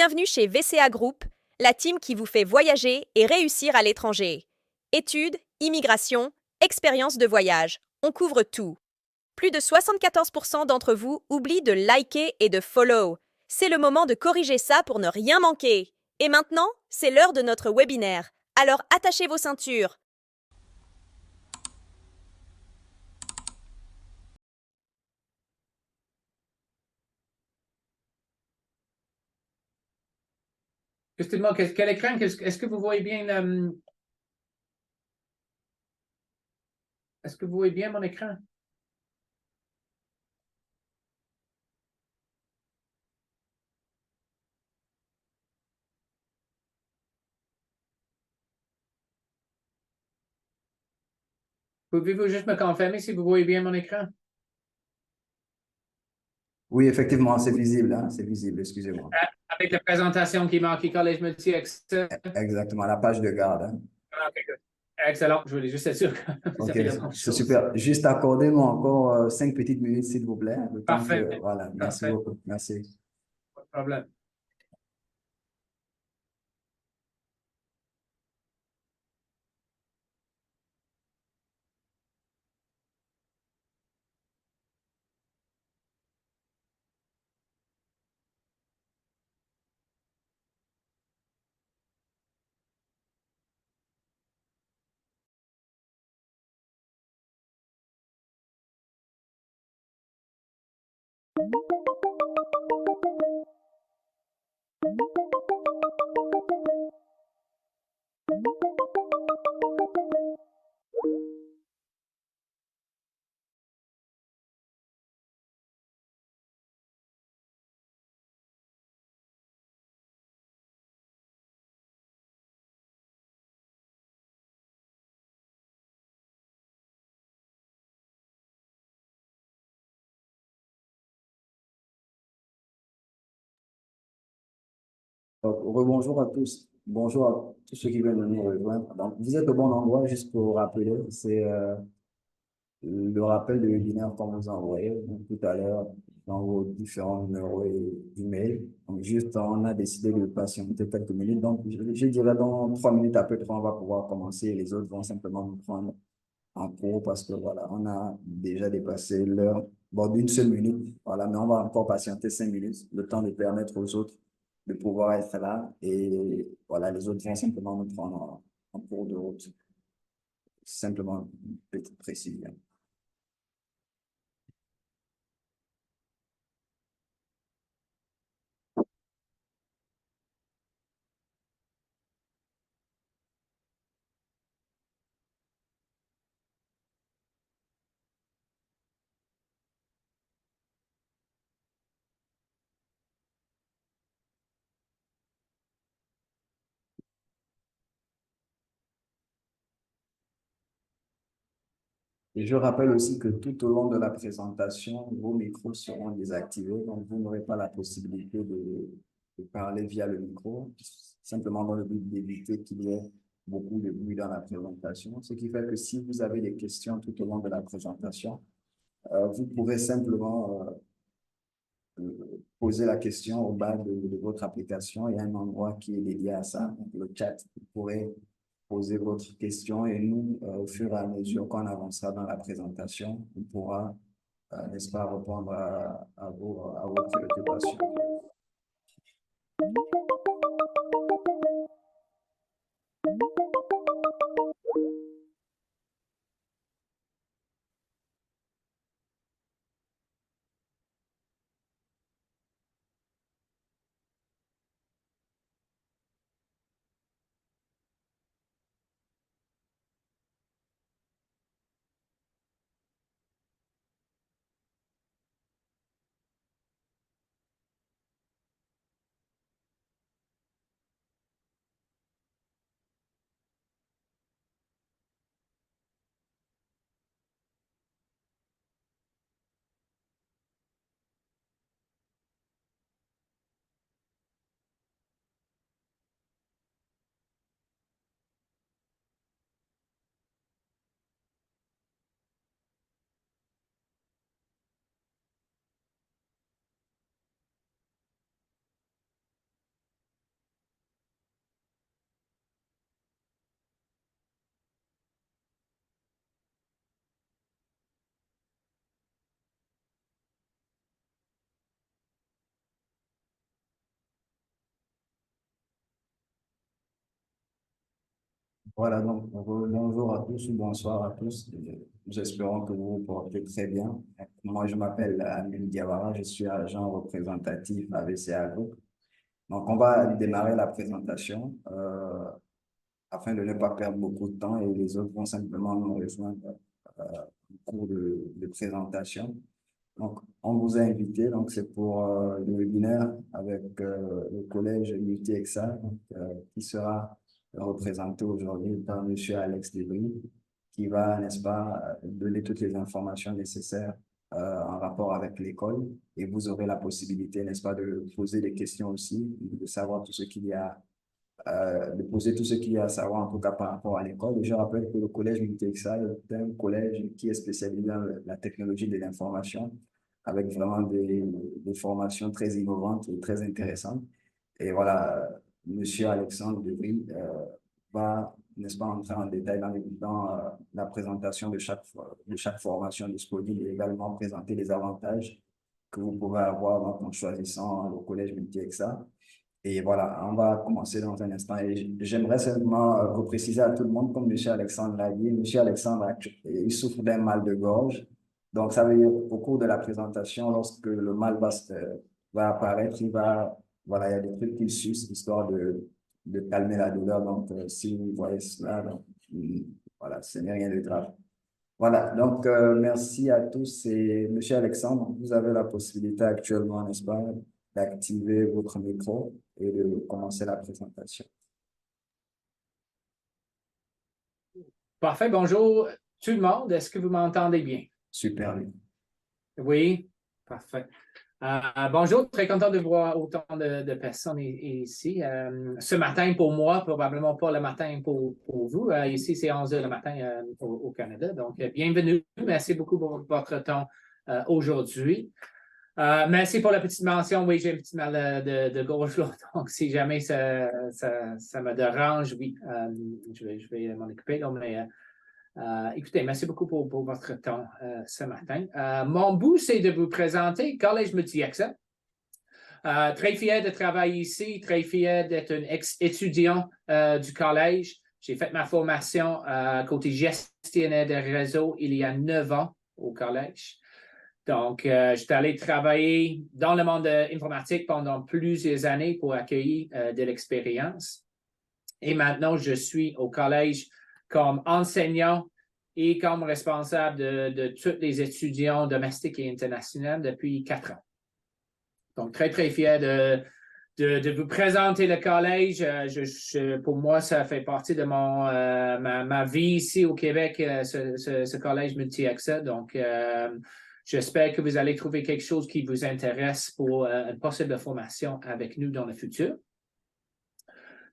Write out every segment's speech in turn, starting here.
Bienvenue chez VCA Group, la team qui vous fait voyager et réussir à l'étranger. Études, immigration, expérience de voyage, on couvre tout. Plus de 74% d'entre vous oublient de liker et de follow. C'est le moment de corriger ça pour ne rien manquer. Et maintenant, c'est l'heure de notre webinaire. Alors attachez vos ceintures. Justement, quel écran? Est-ce que vous voyez bien est-ce que vous voyez bien mon écran? Pouvez-vous juste me confirmer si vous voyez bien mon écran? Oui, effectivement, c'est visible, hein, c'est visible, excusez-moi. Avec la présentation qui marque Collège Multi Excel. Exactement, la page de garde, hein. OK, good. Excellent. Je voulais juste être sûr que vous OK, avez la bonne c'est chose. super. Juste accordez-moi encore 5 petites minutes, s'il vous plaît. Le temps Parfait. que, voilà, merci Parfait. beaucoup. Merci. Pas de problème. Donc, rebonjour à tous. Bonjour à tous ceux qui viennent de nous rejoindre. Donc, vous êtes au bon endroit, juste pour vous rappeler. C'est le rappel de webinaire qu'on vous a envoyé donc, tout à l'heure dans vos différents numéros et emails. Donc, juste, on a décidé de patienter quelques minutes. Donc, je dirais dans 3 minutes à peu près, on va pouvoir commencer et les autres vont simplement nous prendre en cours parce que voilà, on a déjà dépassé l'heure bon, d'une seule minute. Voilà, mais on va encore patienter 5 minutes, le temps de permettre aux autres de pouvoir être là et voilà, les autres vont simplement nous prendre en cours de route. Simplement une petite précision. Et je rappelle aussi que tout au long de la présentation, vos micros seront désactivés, donc vous n'aurez pas la possibilité de parler via le micro, simplement dans le but d'éviter qu'il y ait beaucoup de bruit dans la présentation. Ce qui fait que si vous avez des questions tout au long de la présentation, vous pourrez simplement poser la question au bas de votre application. Il y a un endroit qui est dédié à ça, donc le chat. Vous pourrez poser votre question et nous, au fur et à mesure qu'on avancera dans la présentation, on pourra, n'est-ce pas, répondre à vos préoccupations. Voilà, donc bonjour à tous ou bonsoir à tous. J'espère que vous vous portez très bien. Moi, je m'appelle Amine Diawara, je suis agent représentatif à VCA Group. Donc, on va démarrer la présentation afin de ne pas perdre beaucoup de temps et les autres vont simplement nous rejoindre au cours de présentation. Donc, on vous a invité, donc c'est pour le webinaire avec le collège Multi-EXA, qui sera représenté aujourd'hui par M. Alex Debris, qui va, n'est-ce pas, donner toutes les informations nécessaires en rapport avec l'école. Et vous aurez la possibilité, n'est-ce pas, de poser des questions aussi, de savoir tout ce qu'il y a de poser tout ce qu'il y a à savoir, en tout cas par rapport à l'école. Et je rappelle que le collège Multi-EXA est un collège qui est spécialisé dans la technologie de l'information, avec vraiment des formations très innovantes et très intéressantes. Et voilà, Monsieur Alexandre Debris va, n'est-ce pas, entrer en détail dans la présentation de chaque formation disponible et également présenter les avantages que vous pouvez avoir donc, en choisissant le collège Multi-EXA. Et voilà, on va commencer dans un instant. Et j'aimerais seulement repréciser à tout le monde, comme M. Alexandre l'a dit, M. Alexandre, il souffre d'un mal de gorge. Donc, ça veut dire au cours de la présentation, lorsque le mal va apparaître, voilà, il y a des trucs qu'il suce, histoire de calmer la douleur. Donc, si vous voyez cela, donc, voilà, ce n'est rien de grave. Voilà, donc merci à tous. Et M. Alexandre, vous avez la possibilité actuellement, n'est-ce pas, d'activer votre micro et de commencer la présentation. Parfait. Bonjour tout le monde. Est-ce que vous m'entendez bien? Super bien. Oui, parfait. Bonjour, très content de voir autant de personnes ici. Ce matin pour moi, probablement pas le matin pour vous. Ici, c'est 11 h le matin au Canada. Donc, bienvenue. Merci beaucoup pour votre temps aujourd'hui. Merci pour la petite mention. Oui, j'ai un petit mal de gorge là. Donc, si jamais ça me dérange, oui, je vais m'en occuper. Là, mais écoutez, merci beaucoup pour votre temps ce matin. Mon but, c'est de vous présenter Collège Multi-EXA. Très fier de travailler ici, très fier d'être un ex-étudiant du collège. J'ai fait ma formation côté gestionnaire de réseau il y a 9 ans au collège. Donc, j'étais allé travailler dans le monde informatique pendant plusieurs années pour accueillir de l'expérience. Et maintenant, je suis au collège comme enseignant et comme responsable de tous les étudiants domestiques et internationaux depuis 4 ans. Donc, très, très fier de vous présenter le collège. Pour moi, ça fait partie de ma vie ici au Québec, ce collège Multi-EXA. Donc, j'espère que vous allez trouver quelque chose qui vous intéresse pour une possible formation avec nous dans le futur.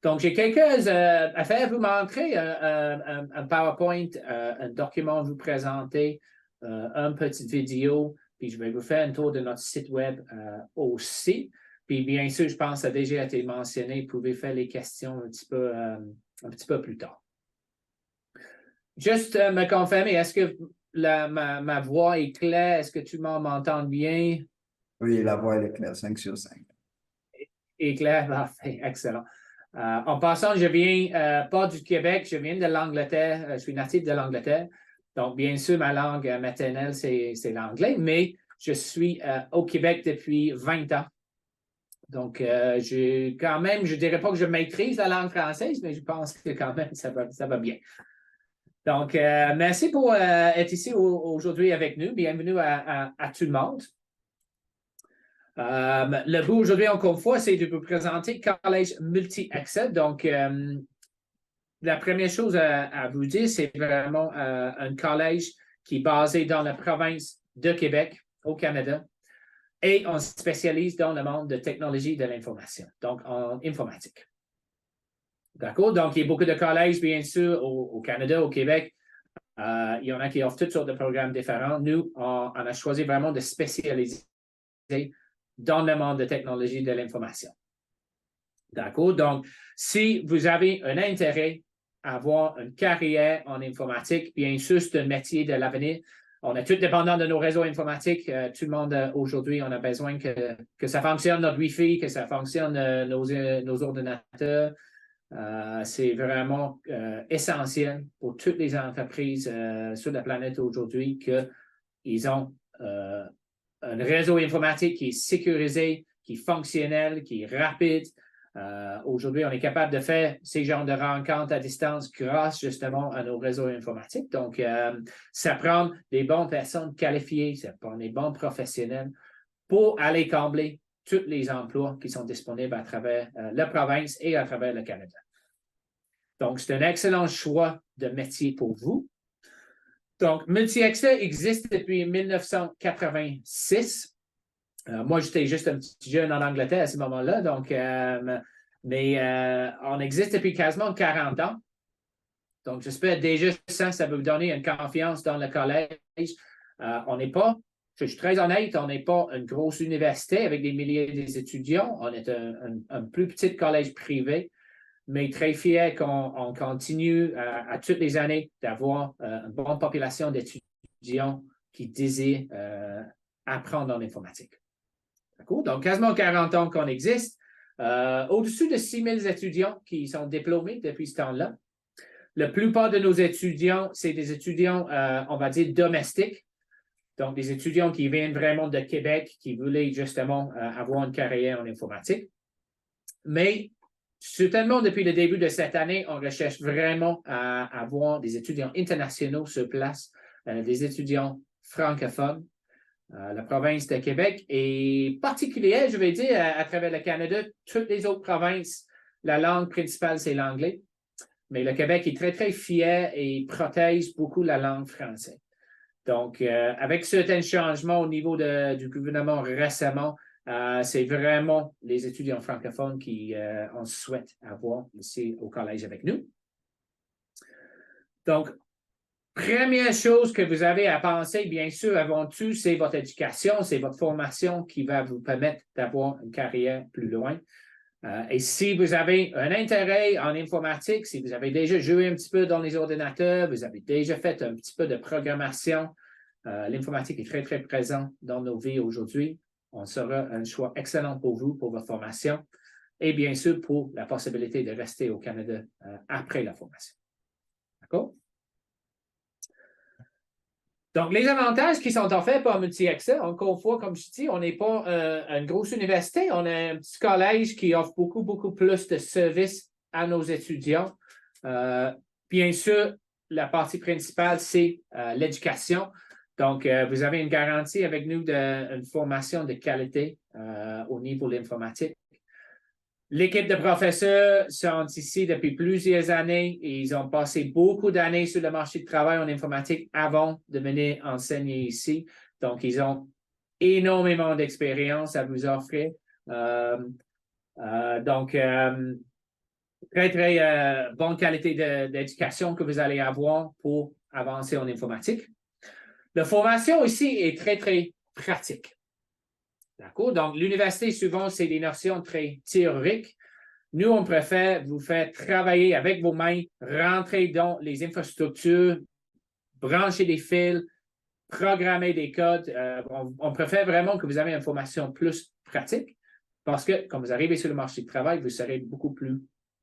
Donc, j'ai quelques affaires à vous montrer, un PowerPoint, un document à vous présenter, une petite vidéo, puis je vais vous faire un tour de notre site web aussi. Puis, bien sûr, je pense que ça a déjà été mentionné, vous pouvez faire les questions un petit peu plus tard. Juste me confirmer, est-ce que ma voix est claire? Est-ce que tu m'entends bien? Oui, la voix elle est claire, 5 sur 5. Est claire, parfait, excellent. En passant, je viens pas du Québec, je viens de l'Angleterre, je suis natif de l'Angleterre. Donc, bien sûr, ma langue maternelle, c'est l'anglais, mais je suis au Québec depuis 20 ans. Donc, quand même, je ne dirais pas que je maîtrise la langue française, mais je pense que quand même, ça va bien. Donc, merci pour être ici aujourd'hui avec nous. Bienvenue à tout le monde. Le but aujourd'hui, encore une fois, c'est de vous présenter Collège Multi-EXA. Donc, la première chose à vous dire, c'est vraiment un collège qui est basé dans la province de Québec, au Canada, et on se spécialise dans le monde de technologie de l'information, donc en informatique. D'accord? Donc, il y a beaucoup de collèges, bien sûr, au Canada, au Québec. Il y en a qui offrent toutes sortes de programmes différents. Nous, on a choisi vraiment de spécialiser dans le monde de technologie de l'information. D'accord? Donc, si vous avez un intérêt à avoir une carrière en informatique, bien sûr, c'est un métier de l'avenir. On est tous dépendants de nos réseaux informatiques. Tout le monde, aujourd'hui, on a besoin que ça fonctionne, notre Wi-Fi, que ça fonctionne, nos ordinateurs. C'est vraiment essentiel pour toutes les entreprises sur la planète aujourd'hui qu'ils ont un réseau informatique qui est sécurisé, qui est fonctionnel, qui est rapide. Aujourd'hui, on est capable de faire ces genres de rencontres à distance grâce justement à nos réseaux informatiques. Donc, ça prend des bonnes personnes qualifiées, ça prend des bons professionnels pour aller combler tous les emplois qui sont disponibles à travers la province et à travers le Canada. Donc, c'est un excellent choix de métier pour vous. Donc, Multi-Accès existe depuis 1986. Moi, j'étais juste un petit jeune en Angleterre à ce moment-là, donc, mais on existe depuis quasiment 40 ans. Donc, j'espère déjà ça va vous donner une confiance dans le collège. On n'est pas, je suis très honnête, on n'est pas une grosse université avec des milliers d'étudiants. On est un plus petit collège privé, mais très fier qu'on continue à toutes les années d'avoir une bonne population d'étudiants qui désirent apprendre en informatique. D'accord? Donc, quasiment 40 ans qu'on existe. Au-dessus de 6 000 étudiants qui sont diplômés depuis ce temps-là. La plupart de nos étudiants, c'est des étudiants, on va dire, domestiques. Donc, des étudiants qui viennent vraiment de Québec, qui voulaient justement avoir une carrière en informatique. Mais certainement, depuis le début de cette année, on recherche vraiment à avoir des étudiants internationaux sur place, des étudiants francophones. La province de Québec est particulière, je vais dire, à travers le Canada. Toutes les autres provinces, la langue principale, c'est l'anglais. Mais le Québec est très, très fier et protège beaucoup la langue française. Donc, avec certains changements au niveau du gouvernement récemment, c'est vraiment les étudiants francophones qu'on souhaite avoir ici au collège avec nous. Donc, première chose que vous avez à penser, bien sûr, avant tout, c'est votre éducation, c'est votre formation qui va vous permettre d'avoir une carrière plus loin. Et si vous avez un intérêt en informatique, si vous avez déjà joué un petit peu dans les ordinateurs, vous avez déjà fait un petit peu de programmation, l'informatique est très, très présente dans nos vies aujourd'hui. On sera un choix excellent pour vous, pour votre formation et bien sûr pour la possibilité de rester au Canada après la formation. D'accord? Donc, les avantages qui sont offerts par Multi-Accès, encore une fois, comme je dis, on n'est pas une grosse université, on est un petit collège qui offre beaucoup, beaucoup plus de services à nos étudiants. Bien sûr, la partie principale, c'est l'éducation. Donc, vous avez une garantie avec nous d'une formation de qualité au niveau de l'informatique. L'équipe de professeurs sont ici depuis plusieurs années et ils ont passé beaucoup d'années sur le marché de travail en informatique avant de venir enseigner ici. Donc, ils ont énormément d'expérience à vous offrir. Très, très bonne qualité d'éducation que vous allez avoir pour avancer en informatique. La formation ici est très, très pratique. D'accord? Donc, l'université, souvent, c'est des notions très théoriques. Nous, on préfère vous faire travailler avec vos mains, rentrer dans les infrastructures, brancher des fils, programmer des codes. On préfère vraiment que vous ayez une formation plus pratique parce que quand vous arrivez sur le marché du travail, vous serez beaucoup plus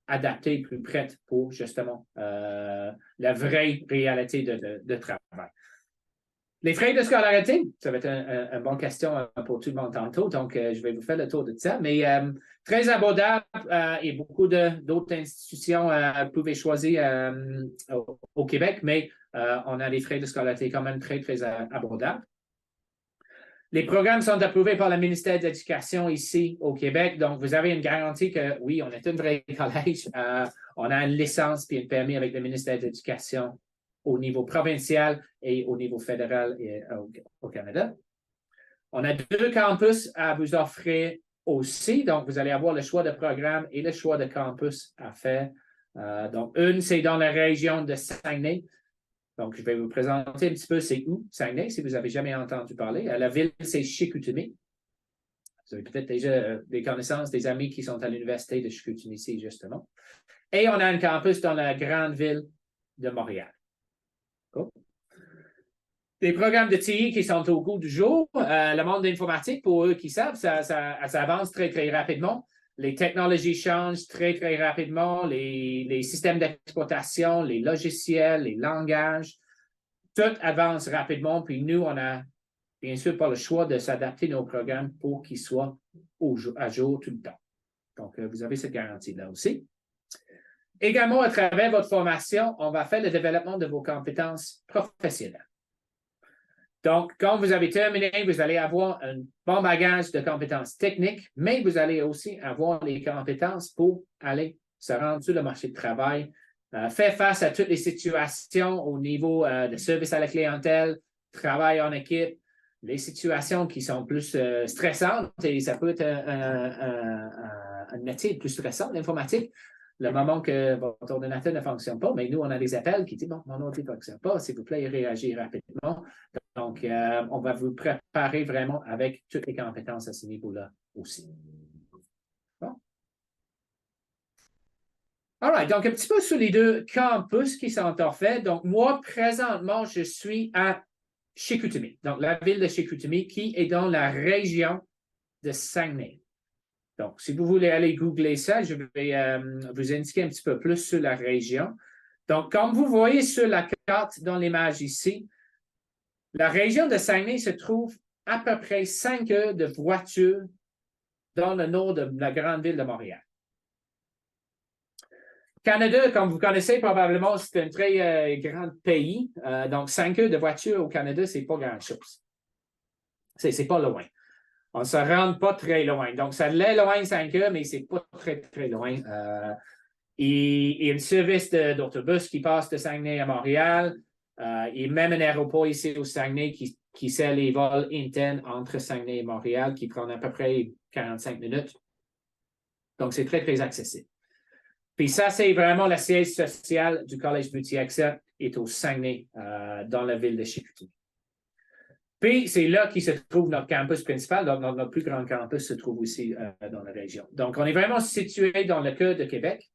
adapté, plus prête pour justement la vraie réalité de travail. Les frais de scolarité, ça va être une bonne question pour tout le monde tantôt, donc je vais vous faire le tour de ça, mais très abordable et beaucoup d'autres institutions pouvaient choisir au Québec, mais on a des frais de scolarité quand même très, très abordables. Les programmes sont approuvés par le ministère de l'Éducation ici au Québec, donc vous avez une garantie que oui, on est un vrai collège, on a une licence et un permis avec le ministère de l'Éducation au niveau provincial et au niveau fédéral au Canada. On a 2 campus à vous offrir aussi, donc vous allez avoir le choix de programme et le choix de campus à faire. Donc, une, c'est dans la région de Saguenay. Donc, je vais vous présenter un petit peu c'est où, Saguenay, si vous n'avez jamais entendu parler. La ville, c'est Chicoutimi. Vous avez peut-être déjà des connaissances, des amis qui sont à l'université de Chicoutimi ici, justement. Et on a un campus dans la grande ville de Montréal. Cool. Des programmes de TI qui sont au goût du jour. Le monde de l'informatique, pour eux qui savent, ça avance très, très rapidement. Les technologies changent très, très rapidement. Les systèmes d'exploitation, les logiciels, les langages, tout avance rapidement. Puis nous, on a bien sûr pas le choix de s'adapter nos programmes pour qu'ils soient à jour tout le temps. Donc, vous avez cette garantie-là aussi. Également, à travers votre formation, on va faire le développement de vos compétences professionnelles. Donc, quand vous avez terminé, vous allez avoir un bon bagage de compétences techniques, mais vous allez aussi avoir les compétences pour aller se rendre sur le marché de travail, faire face à toutes les situations au niveau de service à la clientèle, travail en équipe, les situations qui sont plus stressantes, et ça peut être un métier plus stressant, l'informatique. Le moment que votre ordinateur ne fonctionne pas, mais nous, on a des appels qui disent, bon, mon ordinateur ne fonctionne pas, s'il vous plaît, réagissez rapidement. Donc, on va vous préparer vraiment avec toutes les compétences à ce niveau-là aussi. Bon. All right, donc un petit peu sur les deux campus qui sont en fait. Donc, moi, présentement, je suis à Chicoutimi, donc la ville de Chicoutimi qui est dans la région de Saguenay. Donc, si vous voulez aller googler ça, je vais vous indiquer un petit peu plus sur la région. Donc, comme vous voyez sur la carte dans l'image ici, la région de Saguenay se trouve à peu près 5 heures de voiture dans le nord de la grande ville de Montréal. Canada, comme vous connaissez probablement, c'est un très grand pays. Donc, 5 heures de voiture au Canada, c'est pas grand-chose. C'est pas loin. On ne se rend pas très loin. Donc, ça l'est loin 5 heures, mais c'est pas très, très loin. Il y a un service d'autobus qui passe de Saguenay à Montréal. Il y a même un aéroport ici au Saguenay qui sert les vols internes entre Saguenay et Montréal qui prennent à peu près 45 minutes. Donc, c'est très, très accessible. Puis ça, c'est vraiment le siège social du Collège multi-accès est au Saguenay, dans la ville de Chicoutimi. Puis, c'est là qu'il se trouve notre campus principal. Donc, notre plus grand campus se trouve aussi dans la région. Donc, on est vraiment situé dans le cœur de Québec.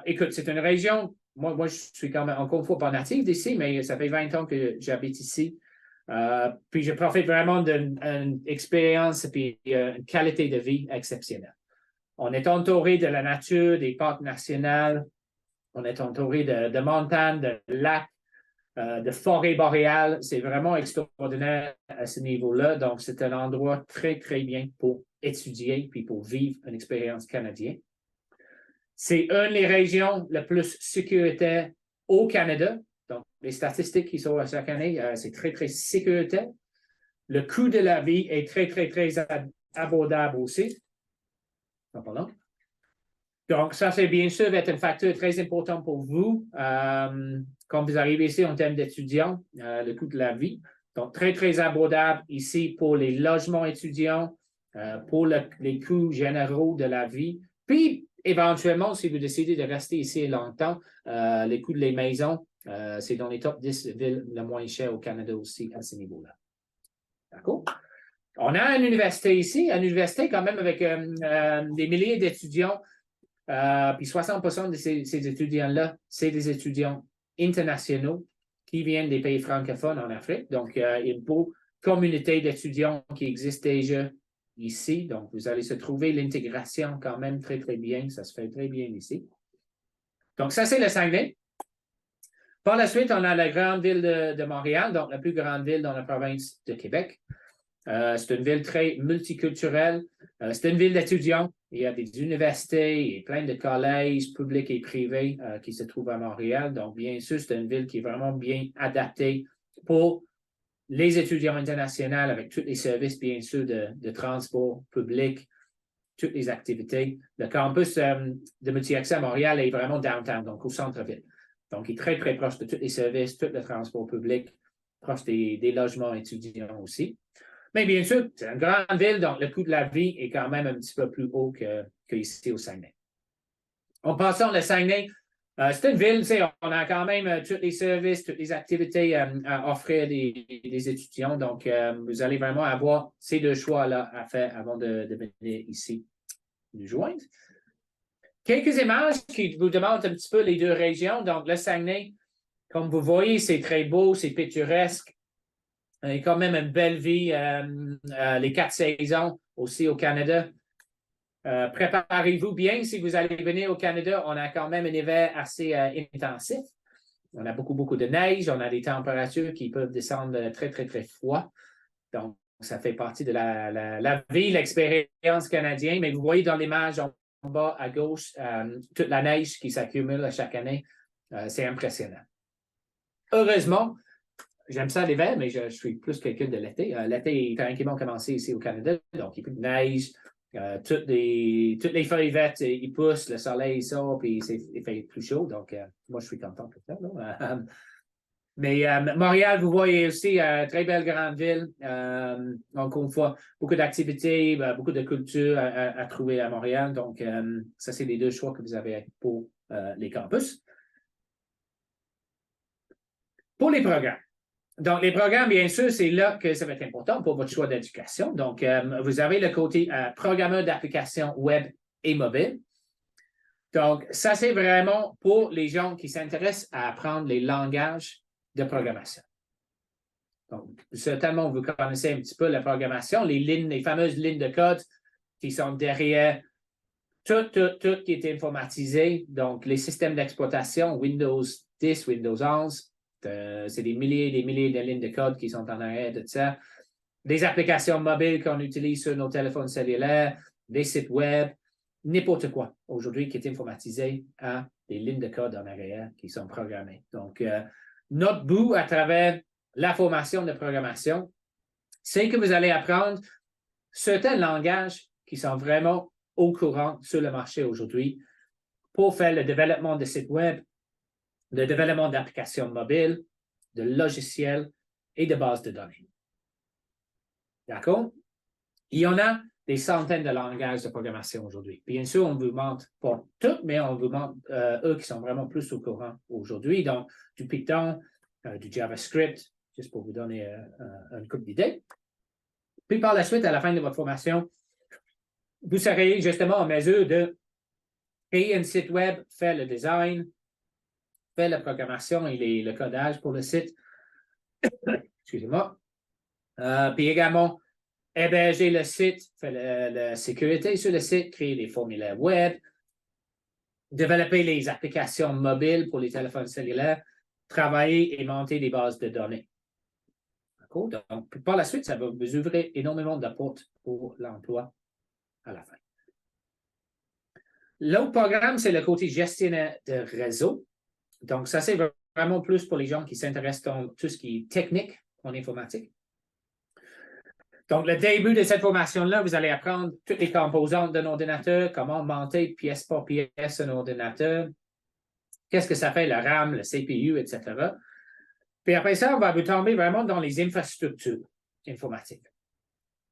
Écoute, c'est une région, moi, je suis quand même, encore une fois, pas natif d'ici, mais ça fait 20 ans que j'habite ici. Puis, je profite vraiment d'une expérience et une qualité de vie exceptionnelle. On est entouré de la nature, des parcs nationaux. On est entouré de montagnes, de lacs, de forêts boréales. C'est vraiment extraordinaire à ce niveau-là. Donc, c'est un endroit très, très bien pour étudier puis pour vivre une expérience canadienne. C'est une des régions les plus sécuritaires au Canada. Donc, les statistiques qui sont chaque année, c'est très, très sécuritaire. Le coût de la vie est très, très, très abordable aussi. Donc, ça, c'est bien sûr être un facteur très important pour vous quand vous arrivez ici en termes d'étudiants, le coût de la vie. Donc, très, très abordable ici pour les logements étudiants, pour les coûts généraux de la vie. Puis, éventuellement, si vous décidez de rester ici longtemps, les coûts des maisons, c'est dans les top 10 villes les moins chères au Canada aussi à ce niveau-là. D'accord? On a une université ici, une université quand même avec des milliers d'étudiants, puis 60% de ces étudiants-là, c'est des étudiants internationaux qui viennent des pays francophones en Afrique. Donc, il y a une beau communauté d'étudiants qui existe déjà ici. Donc, vous allez se trouver l'intégration quand même très, très bien. Ça se fait très bien ici. Donc, ça, c'est le Saguenay. Par la suite, on a la grande ville de Montréal, donc la plus grande ville dans la province de Québec. C'est une ville très multiculturelle. C'est une ville d'étudiants. Il y a des universités et plein de collèges publics et privés qui se trouvent à Montréal. Donc, bien sûr, c'est une ville qui est vraiment bien adaptée pour les étudiants internationaux avec tous les services, bien sûr, de transport public, toutes les activités. Le campus de multi-accès à Montréal est vraiment downtown, donc au centre-ville. Donc, il est très, très proche de tous les services, tout le transport public, proche des logements étudiants aussi. Mais bien sûr, c'est une grande ville, donc le coût de la vie est quand même un petit peu plus haut qu'ici au Saguenay. En passant, le Saguenay, c'est une ville, on a quand même tous les services, toutes les activités à offrir des étudiants. Donc, vous allez vraiment avoir ces deux choix-là à faire avant de venir ici nous joindre. Quelques images qui vous demandent un petit peu les deux régions. Donc, le Saguenay, comme vous voyez, c'est très beau, c'est pittoresque. Il y a quand même une belle vie, les 4 saisons aussi au Canada. Préparez-vous bien si vous allez venir au Canada. On a quand même un hiver assez intensif. On a beaucoup de neige. On a des températures qui peuvent descendre très, très, très froid. Donc, ça fait partie de la vie, l'expérience canadienne. Mais vous voyez dans l'image en bas à gauche, toute la neige qui s'accumule chaque année. C'est impressionnant. Heureusement, j'aime ça l'hiver, mais je suis plus quelqu'un de l'été. L'été est tranquillement commencé ici au Canada, donc il y a plus de neige. Toutes les feuilles vertes, ils poussent, le soleil sort, puis il fait plus chaud. Donc, moi, je suis content pour ça. Mais Montréal, vous voyez aussi, très belle grande ville. Encore une fois, beaucoup d'activités, beaucoup de culture à trouver à Montréal. Donc, ça, c'est les deux choix que vous avez pour les campus. Pour les programmes. Donc, les programmes, bien sûr, c'est là que ça va être important pour votre choix d'éducation. Donc, vous avez le côté programmeur d'applications web et mobile. Donc, ça, c'est vraiment pour les gens qui s'intéressent à apprendre les langages de programmation. Donc, certainement, vous connaissez un petit peu la programmation, les fameuses lignes de code qui sont derrière tout qui est informatisé. Donc, les systèmes d'exploitation, Windows 10, Windows 11, c'est des milliers et des milliers de lignes de code qui sont en arrière de ça. Des applications mobiles qu'on utilise sur nos téléphones cellulaires, des sites web, n'importe quoi aujourd'hui qui est informatisé à des lignes de code en arrière qui sont programmées. Donc, notre but à travers la formation de programmation, c'est que vous allez apprendre certains langages qui sont vraiment au courant sur le marché aujourd'hui pour faire le développement de sites web, le développement d'applications mobiles, de logiciels et de bases de données. D'accord? Il y en a des centaines de langages de programmation aujourd'hui. Bien sûr, on ne vous montre pas tout, mais on vous montre eux qui sont vraiment plus au courant aujourd'hui. Donc, du Python, du JavaScript, juste pour vous donner une couple d'idées. Puis par la suite, à la fin de votre formation, vous serez justement en mesure de créer un site web, faire le design, faire la programmation et le codage pour le site. Excusez-moi. Puis également, héberger le site, faire la sécurité sur le site, créer des formulaires web, développer les applications mobiles pour les téléphones cellulaires, travailler et monter des bases de données. D'accord? Donc, par la suite, ça va vous ouvrir énormément de portes pour l'emploi à la fin. L'autre programme, c'est le côté gestionnaire de réseau. Donc, ça, c'est vraiment plus pour les gens qui s'intéressent dans tout ce qui est technique en informatique. Donc, le début de cette formation-là, vous allez apprendre toutes les composantes d'un ordinateur, comment monter pièce par pièce un ordinateur, qu'est-ce que ça fait, le RAM, le CPU, etc. Puis après ça, on va vous tomber vraiment dans les infrastructures informatiques.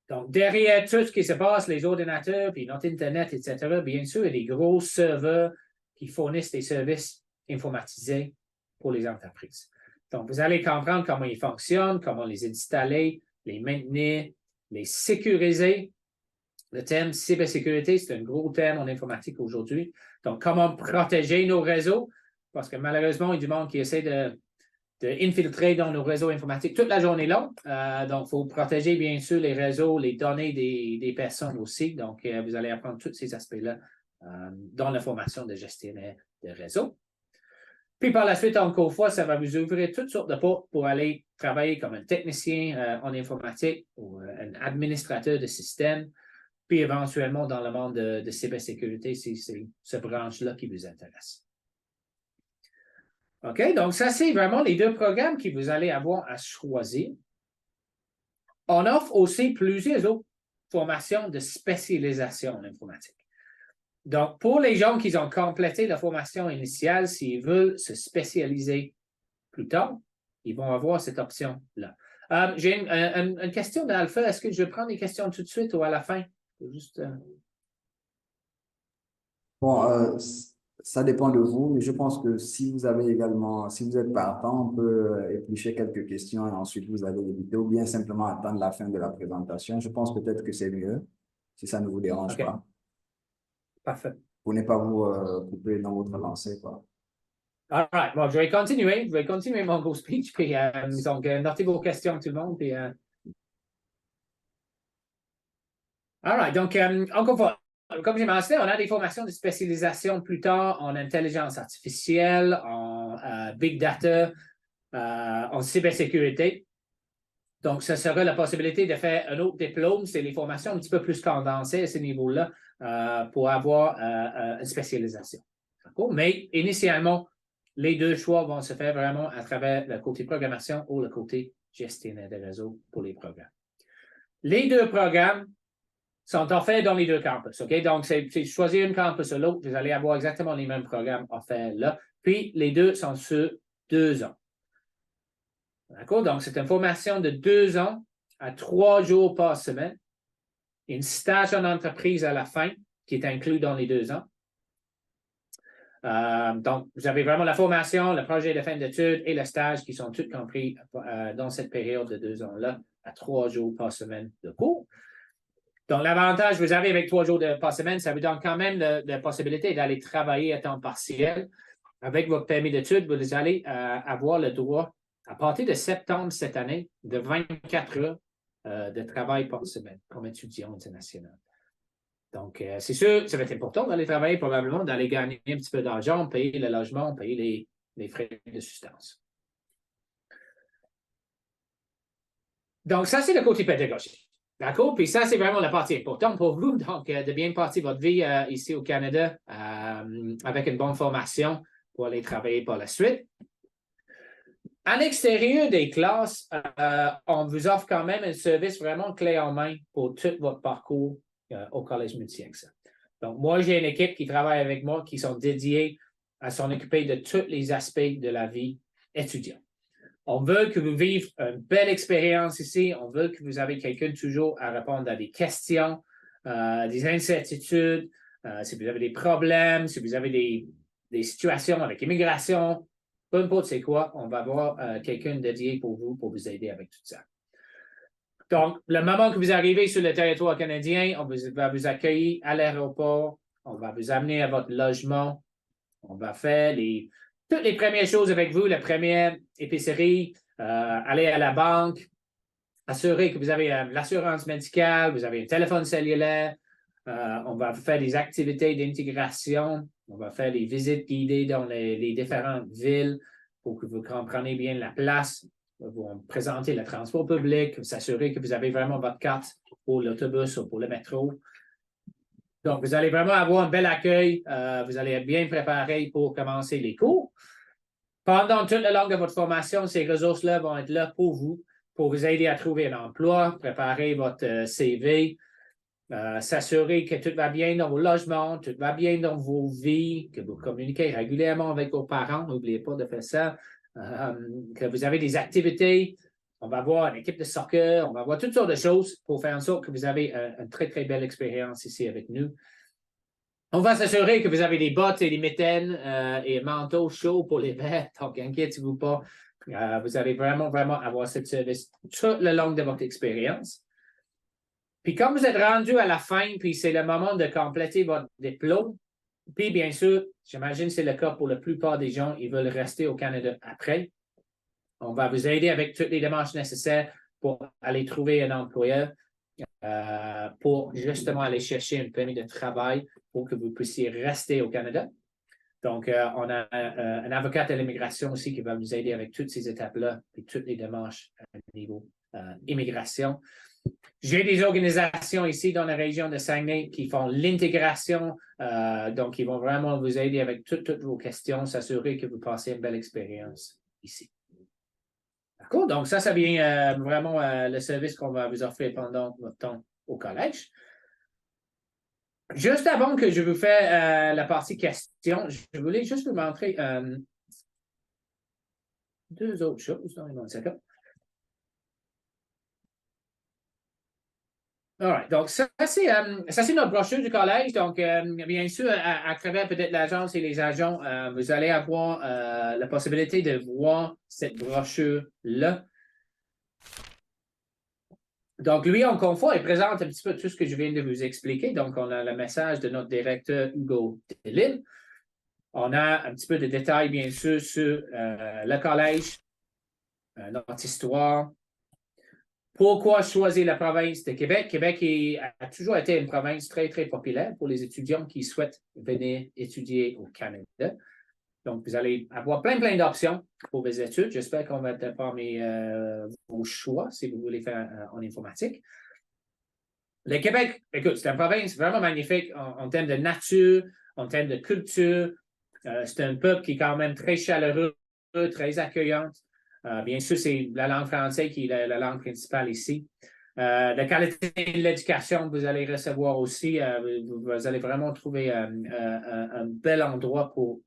Donc, derrière tout ce qui se passe, les ordinateurs, puis notre Internet, etc., bien sûr, il y a des gros serveurs qui fournissent des services informatisés pour les entreprises. Donc, vous allez comprendre comment ils fonctionnent, comment les installer, les maintenir, les sécuriser. Le thème cybersécurité, c'est un gros thème en informatique aujourd'hui. Donc, comment protéger nos réseaux, parce que malheureusement, il y a du monde qui essaie d'infiltrer dans nos réseaux informatiques toute la journée longue. Donc, il faut protéger, bien sûr, les réseaux, les données des personnes aussi. Donc, vous allez apprendre tous ces aspects-là dans la formation de gestionnaire de réseau. Puis, par la suite, encore une fois, ça va vous ouvrir toutes sortes de portes pour aller travailler comme un technicien en informatique ou un administrateur de système, puis éventuellement dans le monde de cybersécurité, si c'est cette branche-là qui vous intéresse. OK, donc ça, c'est vraiment les deux programmes que vous allez avoir à choisir. On offre aussi plusieurs autres formations de spécialisation en informatique. Donc, pour les gens qui ont complété la formation initiale, s'ils veulent se spécialiser plus tard, ils vont avoir cette option-là. J'ai une question d'Alpha. Est-ce que je vais prendre des questions tout de suite ou à la fin? Juste, Bon, ça dépend de vous, mais je pense que si vous avez également, si vous êtes partant, on peut éplucher quelques questions et ensuite vous allez éviter ou bien simplement attendre la fin de la présentation. Je pense peut-être que c'est mieux, si ça ne vous dérange pas. Parfait. Pour ne pas vous couper dans votre lancée, quoi. All right. Bon, je vais continuer mon gros speech, puis donc, notez vos questions tout le monde, puis all right. Donc, encore une fois, comme j'ai mentionné, on a des formations de spécialisation plus tard en intelligence artificielle, en big data, en cybersécurité. Donc, ça serait la possibilité de faire un autre diplôme. C'est les formations un petit peu plus condensées à ce niveau-là pour avoir une spécialisation. Mais initialement, les deux choix vont se faire vraiment à travers le côté programmation ou le côté gestionnaire de réseau pour les programmes. Les deux programmes sont offerts dans les deux campus. OK? Donc, c'est choisir une campus ou l'autre, vous allez avoir exactement les mêmes programmes offerts là. Puis, les deux sont sur 2 ans. D'accord? Donc, c'est une formation de 2 ans à 3 jours par semaine. Une stage en entreprise à la fin, qui est inclus dans les 2 ans. Donc, vous avez vraiment la formation, le projet de fin d'études et le stage qui sont tous compris dans cette période de 2 ans-là, à 3 jours par semaine de cours. Donc, l'avantage que vous avez avec 3 jours par semaine, ça vous donne quand même la possibilité d'aller travailler à temps partiel. Avec votre permis d'études, vous allez avoir le droit, à partir de septembre cette année, de 24 heures de travail par semaine comme étudiant international. Donc, c'est sûr, ça va être important d'aller travailler, probablement, d'aller gagner un petit peu d'argent, payer le logement, payer les frais de subsistance. Donc, ça, c'est le côté pédagogique. D'accord? Puis ça, c'est vraiment la partie importante pour vous. Donc, de bien partir votre vie ici au Canada avec une bonne formation pour aller travailler par la suite. À l'extérieur des classes, on vous offre quand même un service vraiment clé en main pour tout votre parcours au Collège Multi-Accès. Donc, moi, j'ai une équipe qui travaille avec moi qui sont dédiés à s'en occuper de tous les aspects de la vie étudiante. On veut que vous viviez une belle expérience ici. On veut que vous ayez quelqu'un toujours à répondre à des questions, des incertitudes, si vous avez des problèmes, si vous avez des situations avec l'immigration, peu importe c'est quoi, on va avoir quelqu'un dédié pour vous aider avec tout ça. Donc, le moment que vous arrivez sur le territoire canadien, on va vous accueillir à l'aéroport, on va vous amener à votre logement, on va faire toutes les premières choses avec vous, la première épicerie, aller à la banque, assurer que vous avez l'assurance médicale, vous avez un téléphone cellulaire, on va faire des activités d'intégration, on va faire des visites guidées dans les différentes villes pour que vous compreniez bien la place, vous présenter le transport public, s'assurer que vous avez vraiment votre carte pour l'autobus ou pour le métro. Donc, vous allez vraiment avoir un bel accueil. Vous allez être bien préparé pour commencer les cours. Pendant toute la longue de votre formation, ces ressources-là vont être là pour vous aider à trouver un emploi, préparer votre CV, s'assurer que tout va bien dans vos logements, tout va bien dans vos vies, que vous communiquez régulièrement avec vos parents. N'oubliez pas de faire ça. Que vous avez des activités. On va avoir une équipe de soccer, on va avoir toutes sortes de choses pour faire en sorte que vous avez une très, très belle expérience ici avec nous. On va s'assurer que vous avez des bottes et des mitaines et un manteau chaud pour l'hiver. Donc, inquiétez-vous pas. Vous allez vraiment, vraiment avoir ce service tout le long de votre expérience. Puis, quand vous êtes rendu à la fin, puis c'est le moment de compléter votre diplôme, puis bien sûr, j'imagine que c'est le cas pour la plupart des gens, ils veulent rester au Canada après. On va vous aider avec toutes les démarches nécessaires pour aller trouver un employeur, pour justement aller chercher un permis de travail pour que vous puissiez rester au Canada. Donc, on a un avocat à l'immigration aussi qui va vous aider avec toutes ces étapes-là et toutes les démarches à niveau immigration. J'ai des organisations ici dans la région de Saguenay qui font l'intégration, donc ils vont vraiment vous aider avec toutes vos questions, s'assurer que vous passez une belle expérience ici. D'accord? Donc, ça vient vraiment le service qu'on va vous offrir pendant votre temps au collège. Juste avant que je vous fasse la partie questions, je voulais juste vous montrer 2 autres choses. Donnez-moi une seconde. All right. Donc, ça c'est notre brochure du collège. Donc, bien sûr, à travers peut-être l'agence et les agents, vous allez avoir la possibilité de voir cette brochure-là. Donc, lui, en confort, il présente un petit peu tout ce que je viens de vous expliquer. Donc, on a le message de notre directeur Hugo Delisle. On a un petit peu de détails, bien sûr, sur le collège, notre histoire. Pourquoi choisir la province de Québec? Québec a toujours été une province très, très populaire pour les étudiants qui souhaitent venir étudier au Canada. Donc, vous allez avoir plein d'options pour vos études. J'espère qu'on va être parmi vos choix si vous voulez faire en informatique. Le Québec, écoute, c'est une province vraiment magnifique en termes de nature, en termes de culture. C'est un peuple qui est quand même très chaleureux, très accueillant. Bien sûr, c'est la langue française qui est la langue principale ici. La qualité de l'éducation que vous allez recevoir aussi, vous allez vraiment trouver un bel endroit pour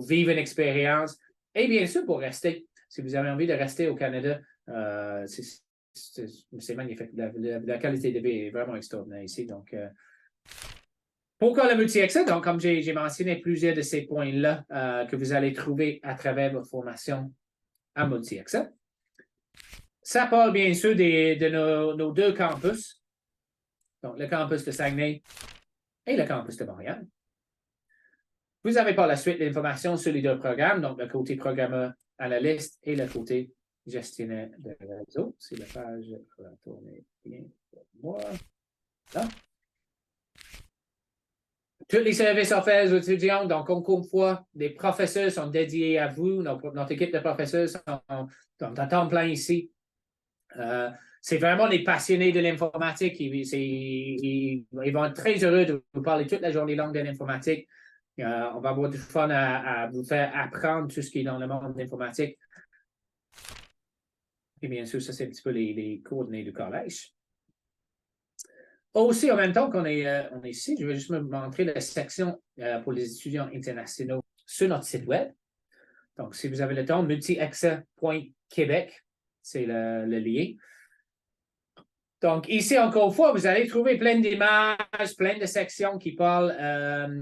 vivre une expérience et bien sûr pour rester. Si vous avez envie de rester au Canada, c'est magnifique. La qualité de vie est vraiment extraordinaire ici. Donc, pourquoi le multi-accès? Donc, comme j'ai mentionné plusieurs de ces points-là que vous allez trouver à travers votre formation à multi-accès. Ça parle bien sûr de nos deux campus. Donc, le campus de Saguenay et le campus de Montréal. Vous avez par la suite l'information sur les deux programmes, donc le côté programmeur analyste et le côté gestionnaire de réseau. Si la page va tourner bien pour moi. Là. Tous les services offerts aux étudiants, donc encore une fois, les professeurs sont dédiés à vous. Notre équipe de professeurs sont à temps plein ici. C'est vraiment des passionnés de l'informatique. Ils vont être très heureux de vous parler toute la journée longue de l'informatique. On va avoir du fun à vous faire apprendre tout ce qui est dans le monde de l'informatique. Et bien sûr, ça, c'est un petit peu les coordonnées du collège. Aussi, en même temps qu'on est ici, je vais juste me montrer la section pour les étudiants internationaux sur notre site web. Donc, si vous avez le temps, multiaccès.québec, c'est le lien. Donc, ici, encore une fois, vous allez trouver plein d'images, plein de sections qui parlent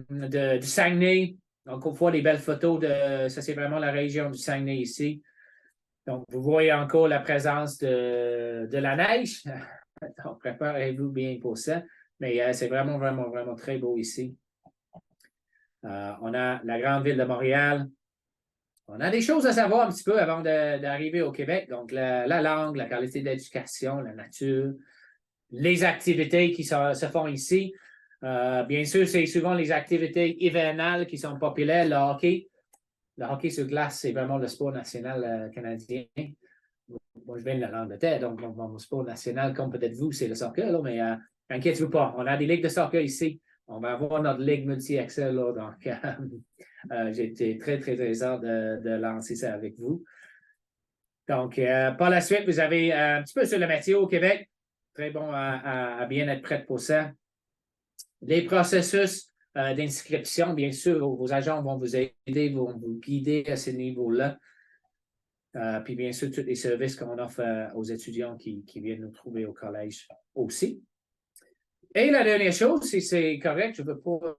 du Saguenay. Encore une fois, des belles photos ça, c'est vraiment la région du Saguenay ici. Donc, vous voyez encore la présence de la neige. Donc, préparez-vous bien pour ça. Mais c'est vraiment, vraiment, vraiment très beau ici. On a la grande ville de Montréal. On a des choses à savoir un petit peu avant d'arriver au Québec. Donc, la langue, la qualité d'éducation, la nature, les activités qui se font ici. Bien sûr, c'est souvent les activités hivernales qui sont populaires. Le hockey. Le hockey sur glace, c'est vraiment le sport national canadien. Moi, je viens de l'Angleterre, donc mon sport national, comme peut-être vous, c'est le soccer, là, mais inquiétez-vous pas, on a des ligues de soccer ici. On va avoir notre ligue multi-accès, là, donc j'ai été très, très, très hâte de lancer ça avec vous. Donc, par la suite, vous avez un petit peu sur le métier au Québec. Très bon à bien être prêt pour ça. Les processus d'inscription, bien sûr, vos agents vont vous aider, vont vous guider à ce niveau-là. Puis bien sûr, tous les services qu'on offre aux étudiants qui viennent nous trouver au collège aussi. Et la dernière chose, si c'est correct, je ne veux pas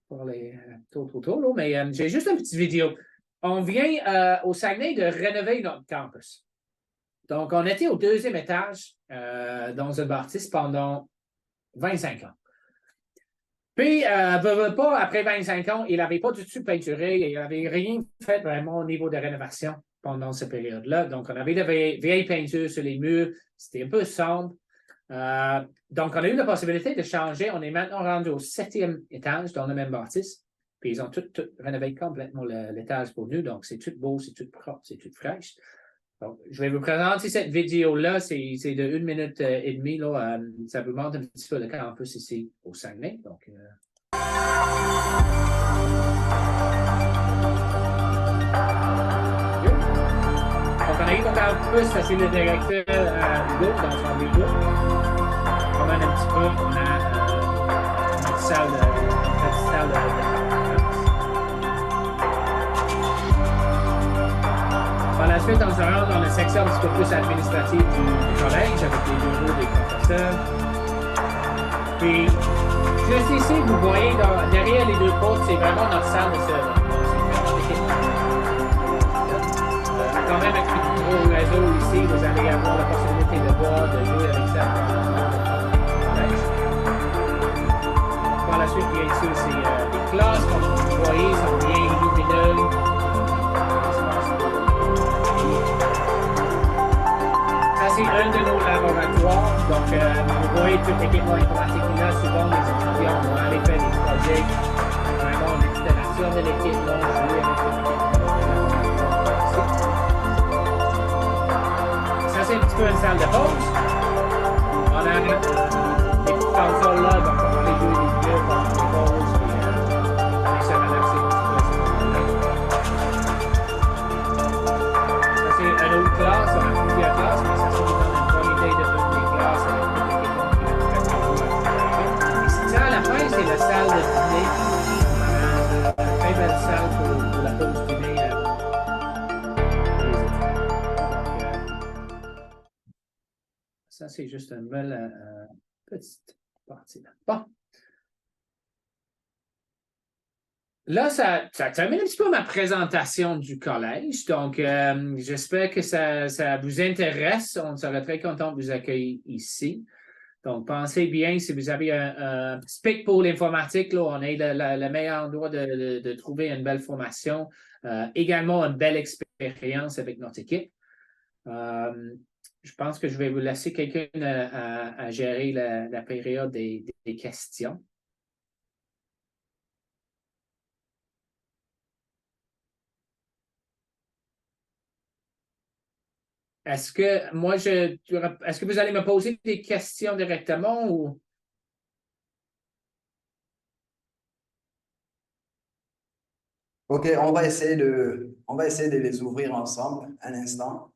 parler trop, là, mais j'ai juste une petite vidéo. On vient au Saguenay de rénover notre campus. Donc, on était au deuxième étage dans un bâtisse pendant 25 ans. Puis, après 25 ans, il n'avait pas du tout peinturé, il n'avait rien fait vraiment au niveau de rénovation pendant cette période-là. Donc, on avait de vieilles peintures sur les murs, c'était un peu sombre. Donc, on a eu la possibilité de changer. On est maintenant rendu au 7e étage dans le même bâtisse. Puis, ils ont tout rénové complètement l'étage pour nous. Donc, c'est tout beau, c'est tout propre, c'est tout fraîche. Donc, je vais vous présenter cette vidéo-là. C'est de 1 minute et demie. Là. Ça vous montre un petit peu le campus ici au Saguenay. Donc, on arrive au campus, ça c'est le directeur Hugo dans son bureau. On a un petit peu, on a une petite salle de Par la suite, on se rend dans la section un petit peu plus administrative du collège avec les bureaux des professeurs. Puis, juste ici, vous voyez derrière les deux portes, c'est vraiment notre salle de serveur. Quand même, avec un gros réseau ici, vous allez avoir la possibilité de voir, de jouer avec ça pendant le collège. Par la suite, bien sûr, c'est les classes, comme vous voyez, sont bien lumineuses. c'est un de nos laboratoires. Donc, vous voyez tout l'équipement informatique là. Souvent, les étudiants vont aller faire des projets, vraiment l'installation de l'équipement, jouer avec l'équipement. Ça, c'est un petit peu une salle de pause. On a des petites consoles là, donc on va aller jouer des jeux pendant les pauses, puis aller se relaxer un petit peu à ce moment-là. Ça, c'est une autre classe, on a plusieurs classes, mais ça, nous donne une bonne idée de toutes les classes avec l'équipement qui est très cool. Et ça, à la fin, c'est la salle de dîner. Une très belle salle pour la pause dîner. Ça, c'est juste une belle petite partie. Là. Bon. Là, ça termine un petit peu ma présentation du collège. Donc, j'espère que ça vous intéresse. On serait très content de vous accueillir ici. Donc, pensez bien, si vous avez un petit pic pour l'informatique, là, on est le meilleur endroit de trouver une belle formation. Également, une belle expérience avec notre équipe. Je pense que je vais vous laisser quelqu'un à gérer la période des questions. Est-ce que vous allez me poser des questions directement ou? OK, on va essayer de les ouvrir ensemble un instant.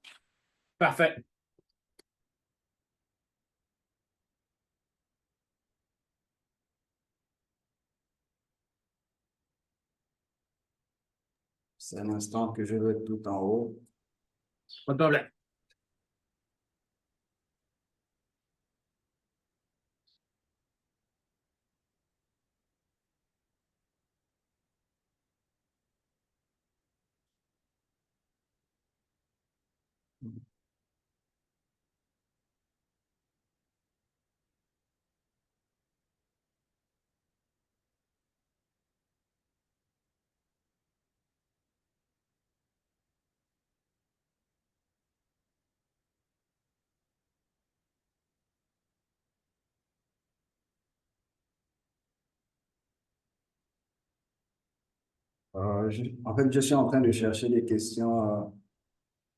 Parfait. C'est un instant que je vais être tout en haut. Pas de problème. En fait, je suis en train de chercher des questions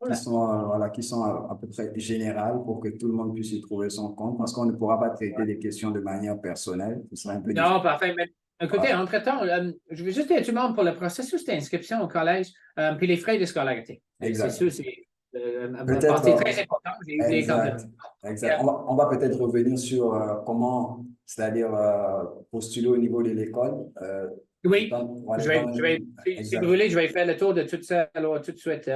Voilà. qui sont à peu près générales pour que tout le monde puisse y trouver son compte, parce qu'on ne pourra pas traiter des questions de manière personnelle. Ce serait un peu difficile. Non, parfait. Mais écoutez, entre-temps, je vais juste dire tout le monde pour le processus d'inscription au collège, puis les frais de scolarité. Exact. C'est sûr, c'est une Peut-être, partie très importante. J'ai oublié quand même. Exact. On va peut-être revenir sur comment, c'est-à-dire postuler au niveau de l'école. Oui, Exact. si vous voulez, je vais faire le tour de tout ça alors, tout de suite.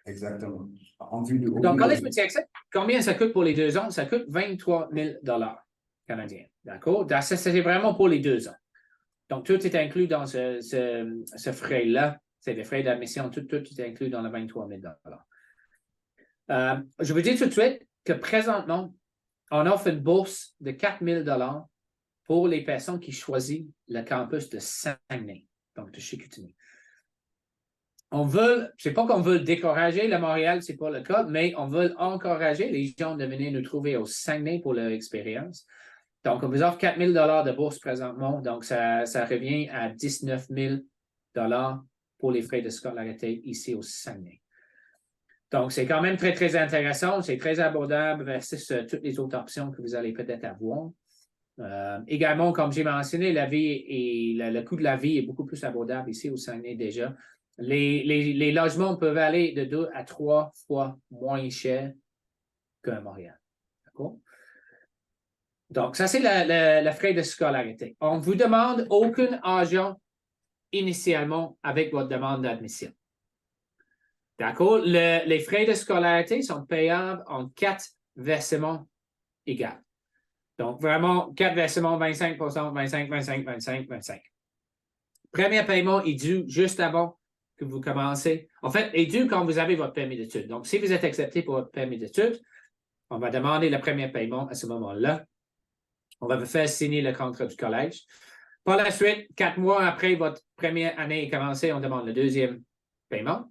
Exactement. Donc, Collège Multi Access, combien ça coûte pour les 2 ans? Ça coûte 23 000 canadiens. D'accord? Ça, c'est vraiment pour les 2 ans. Donc, tout est inclus dans ce frais-là. C'est les frais d'admission, tout est inclus dans le 23 000 je vous dis tout de suite que présentement, on offre une bourse de 4 000 pour les personnes qui choisissent le campus de Saguenay, donc de Chicoutimi. C'est pas qu'on veut décourager le Montréal, c'est pas le cas, mais on veut encourager les gens de venir nous trouver au Saguenay pour leur expérience. Donc, on vous offre 4 000 de bourse présentement, donc ça revient à 19 000 pour les frais de scolarité ici au Saguenay. Donc, c'est quand même très, très intéressant, c'est très abordable versus toutes les autres options que vous allez peut-être avoir. Également, comme j'ai mentionné, la vie et le coût de la vie est beaucoup plus abordable ici au Saguenay déjà. Les logements peuvent aller de 2 à 3 fois moins cher qu'à Montréal. D'accord? Donc, ça, c'est le frais de scolarité. On ne vous demande aucun argent initialement avec votre demande d'admission. D'accord? Les frais de scolarité sont payables en 4 versements égaux. Donc, vraiment, 4 versements, 25 25 25 25 25 Premier paiement est dû juste avant que vous commencez. En fait, est dû quand vous avez votre permis d'études. Donc, si vous êtes accepté pour votre permis d'études, on va demander le premier paiement à ce moment-là. On va vous faire signer le contrat du collège. Par la suite, 4 mois après votre première année est commencée, on demande le deuxième paiement.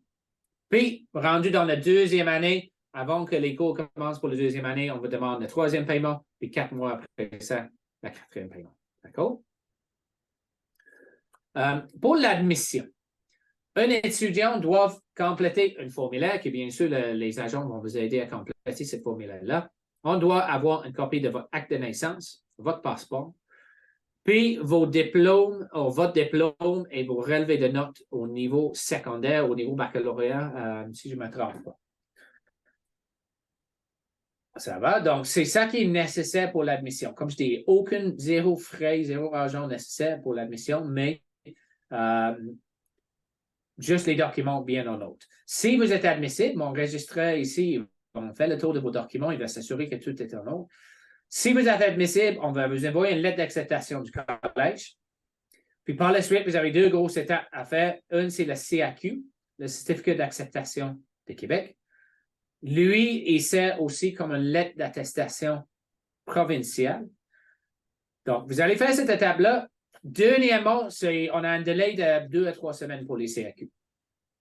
Puis, rendu dans la deuxième année, avant que les cours commencent pour la deuxième année, on vous demande le troisième paiement, puis 4 mois après ça, le quatrième paiement. D'accord? Pour l'admission, un étudiant doit compléter un formulaire, que bien sûr, les agents vont vous aider à compléter ce formulaire-là. On doit avoir une copie de votre acte de naissance, votre passeport, puis vos diplômes, votre diplôme et vos relevés de notes au niveau secondaire, au niveau baccalauréat, si je ne me trompe pas. Ça va? Donc, c'est ça qui est nécessaire pour l'admission. Comme je dis, zéro frais, zéro argent nécessaire pour l'admission, mais juste les documents bien en note. Si vous êtes admissible, mon registraire ici, on fait le tour de vos documents, il va s'assurer que tout est en ordre. Si vous êtes admissible, on va vous envoyer une lettre d'acceptation du collège. Puis par la suite, vous avez deux grosses étapes à faire. Une, c'est le CAQ, le certificat d'acceptation de Québec. Lui, il sert aussi comme une lettre d'attestation provinciale. Donc, vous allez faire cette étape-là. Dernièrement, on a un délai de 2 à 3 semaines pour les CAQ.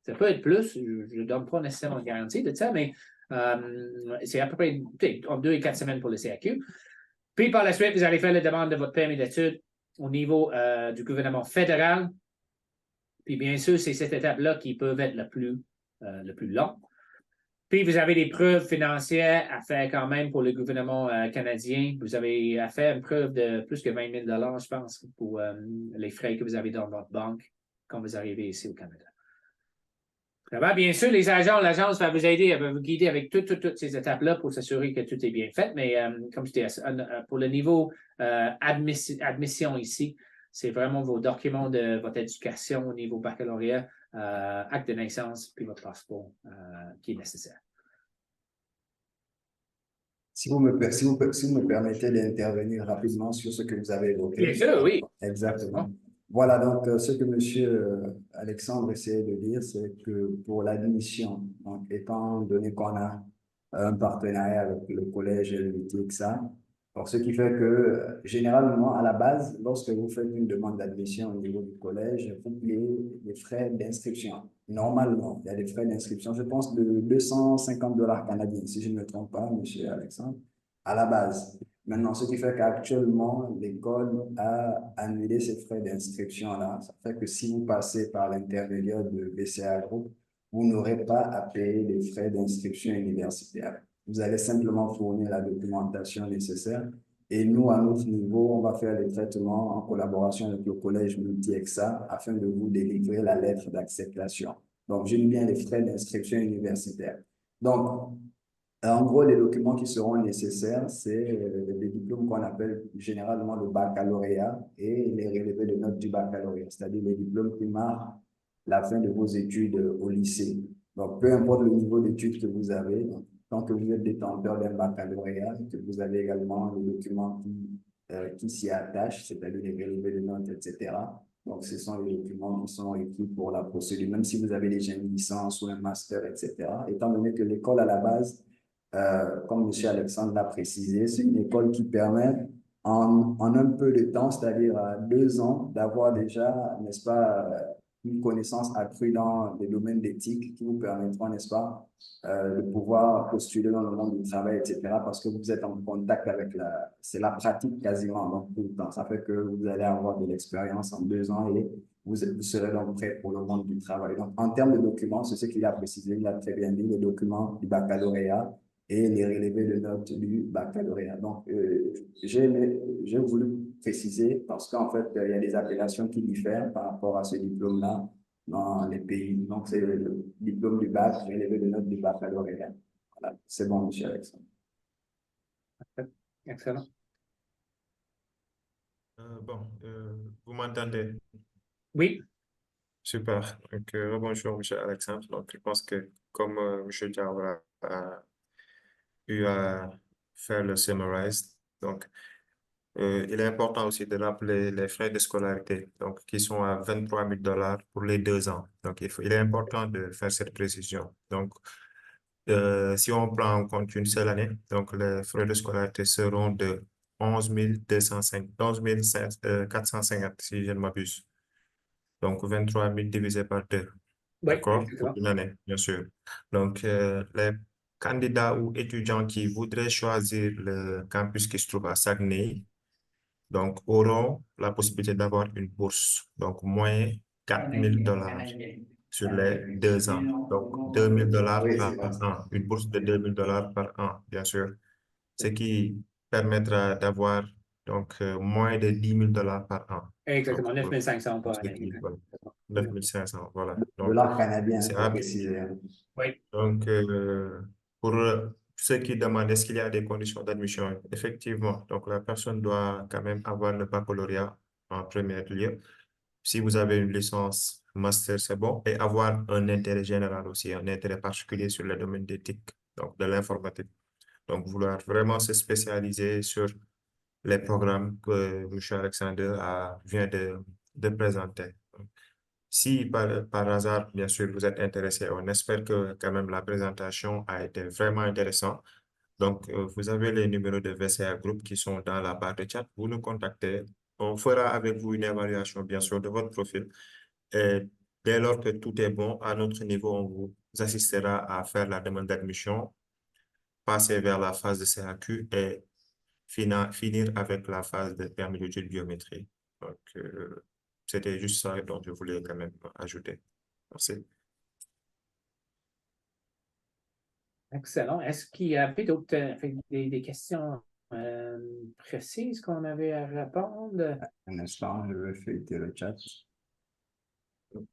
Ça peut être plus, je ne donne pas nécessairement une garantie de ça, mais c'est à peu près entre 2 et 4 semaines pour les CAQ. Puis par la suite, vous allez faire la demande de votre permis d'études au niveau du gouvernement fédéral. Puis bien sûr, c'est cette étape-là qui peut être le plus long. Puis vous avez des preuves financières à faire quand même pour le gouvernement canadien. Vous avez à faire une preuve de plus que 20 000 $, je pense, pour les frais que vous avez dans votre banque quand vous arrivez ici au Canada. Ça va, bien sûr, l'agence va vous aider, elle va vous guider avec toutes ces étapes-là pour s'assurer que tout est bien fait. Mais comme je dis, pour le niveau admission ici, c'est vraiment vos documents de votre éducation au niveau baccalauréat, acte de naissance, puis votre passeport qui est nécessaire. Si vous me permettez d'intervenir rapidement sur ce que vous avez évoqué. Bien sûr, oui. Exactement. Voilà, donc ce que M. Alexandre essayait de dire, c'est que pour l'admission, étant donné qu'on a un partenariat avec le collège et le TICSA, donc ce qui fait que généralement, à la base, lorsque vous faites une demande d'admission au niveau du collège, vous payez des frais d'inscription. Normalement, il y a des frais d'inscription, je pense, de 250 $ canadiens, si je ne me trompe pas, M. Alexandre, à la base. Maintenant, ce qui fait qu'actuellement, l'école a annulé ces frais d'inscription-là. Ça fait que si vous passez par l'intermédiaire de BCA Group, vous n'aurez pas à payer les frais d'inscription universitaire. Vous allez simplement fournir la documentation nécessaire et nous, à notre niveau, on va faire les traitements en collaboration avec le collège Multi-EXA afin de vous délivrer la lettre d'acceptation. Donc, je dis bien les frais d'inscription universitaire. Donc, en gros, les documents qui seront nécessaires, c'est les diplômes qu'on appelle généralement le baccalauréat et les relevés de notes du baccalauréat, c'est-à-dire les diplômes qui marquent la fin de vos études au lycée. Donc, peu importe le niveau d'études que vous avez, tant que vous êtes détenteur d'un baccalauréat, que vous avez également les documents qui s'y attachent, c'est-à-dire les relevés de notes, etc. Donc, ce sont les documents qui sont requis pour la procédure, même si vous avez déjà une licence ou un master, etc. Étant donné que l'école, à la base, comme M. Alexandre l'a précisé, c'est une école qui permet en un peu de temps, c'est-à-dire à 2 ans, d'avoir déjà, n'est-ce pas, une connaissance accrue dans les domaines d'éthique qui vous permettront, n'est-ce pas, de pouvoir postuler dans le monde du travail, etc. Parce que vous êtes en contact avec c'est la pratique quasiment, donc tout le temps. Ça fait que vous allez avoir de l'expérience en 2 ans et vous serez donc prêt pour le monde du travail. Donc, en termes de documents, c'est ce qu'il a précisé, il a très bien dit, les documents du baccalauréat et les relevés de notes du baccalauréat. Donc, j'ai voulu préciser parce qu'en fait, il y a des appellations qui diffèrent par rapport à ce diplôme-là dans les pays. Donc, c'est le diplôme du bac, relevé de notes du baccalauréat. Voilà, c'est bon, M. Alexandre. Excellent. Vous m'entendez? Oui. Super. Donc, bonjour, M. Alexandre. Donc, je pense que comme M. Diawara a eu à faire le summarize, donc, il est important aussi de rappeler les frais de scolarité, donc, qui sont à 23 000 $ pour les 2 ans. Donc, il est important de faire cette précision. Donc, si on prend en compte une seule année, donc les frais de scolarité seront de 11 450, si je ne m'abuse. Donc, 23 000 divisé par 2. Oui, D'accord? Pour exactement. une année, bien sûr. Donc, les candidats ou étudiants qui voudraient choisir le campus qui se trouve à Saguenay, donc, auront la possibilité d'avoir une bourse, donc moins $4 000 sur les 2 ans. Donc, $2 000 Oui, par c'est vrai. an, une bourse de $2 000 par an, bien sûr, ce qui permettra d'avoir donc moins de $10 000 par an. Exactement, Donc, 9500 pour par ceux année. qui veulent. 9 500, voilà. Donc, Dollar canadien, c'est il faut préciser. Oui. donc, pour ceux qui demandent est-ce qu'il y a des conditions d'admission, effectivement, donc la personne doit quand même avoir le baccalauréat en premier lieu. Si vous avez une licence master, c'est bon, et avoir un intérêt général aussi, un intérêt particulier sur le domaine d'éthique, donc de l'informatique. Donc, vouloir vraiment se spécialiser sur les programmes que M. Alexander vient de présenter. Si par hasard, bien sûr, vous êtes intéressé, on espère que quand même la présentation a été vraiment intéressante. Donc, vous avez les numéros de VCA Group qui sont dans la barre de chat. Vous nous contactez. On fera avec vous une évaluation, bien sûr, de votre profil. Et dès lors que tout est bon, à notre niveau, on vous assistera à faire la demande d'admission, passer vers la phase de CAQ et finir avec la phase de permis d'études biométrie. Donc, c'était juste ça dont je voulais quand même ajouter. Merci. Excellent. Est-ce qu'il y avait d'autres des questions précises qu'on avait à répondre? Un instant, je vais feuilleter le chat. Il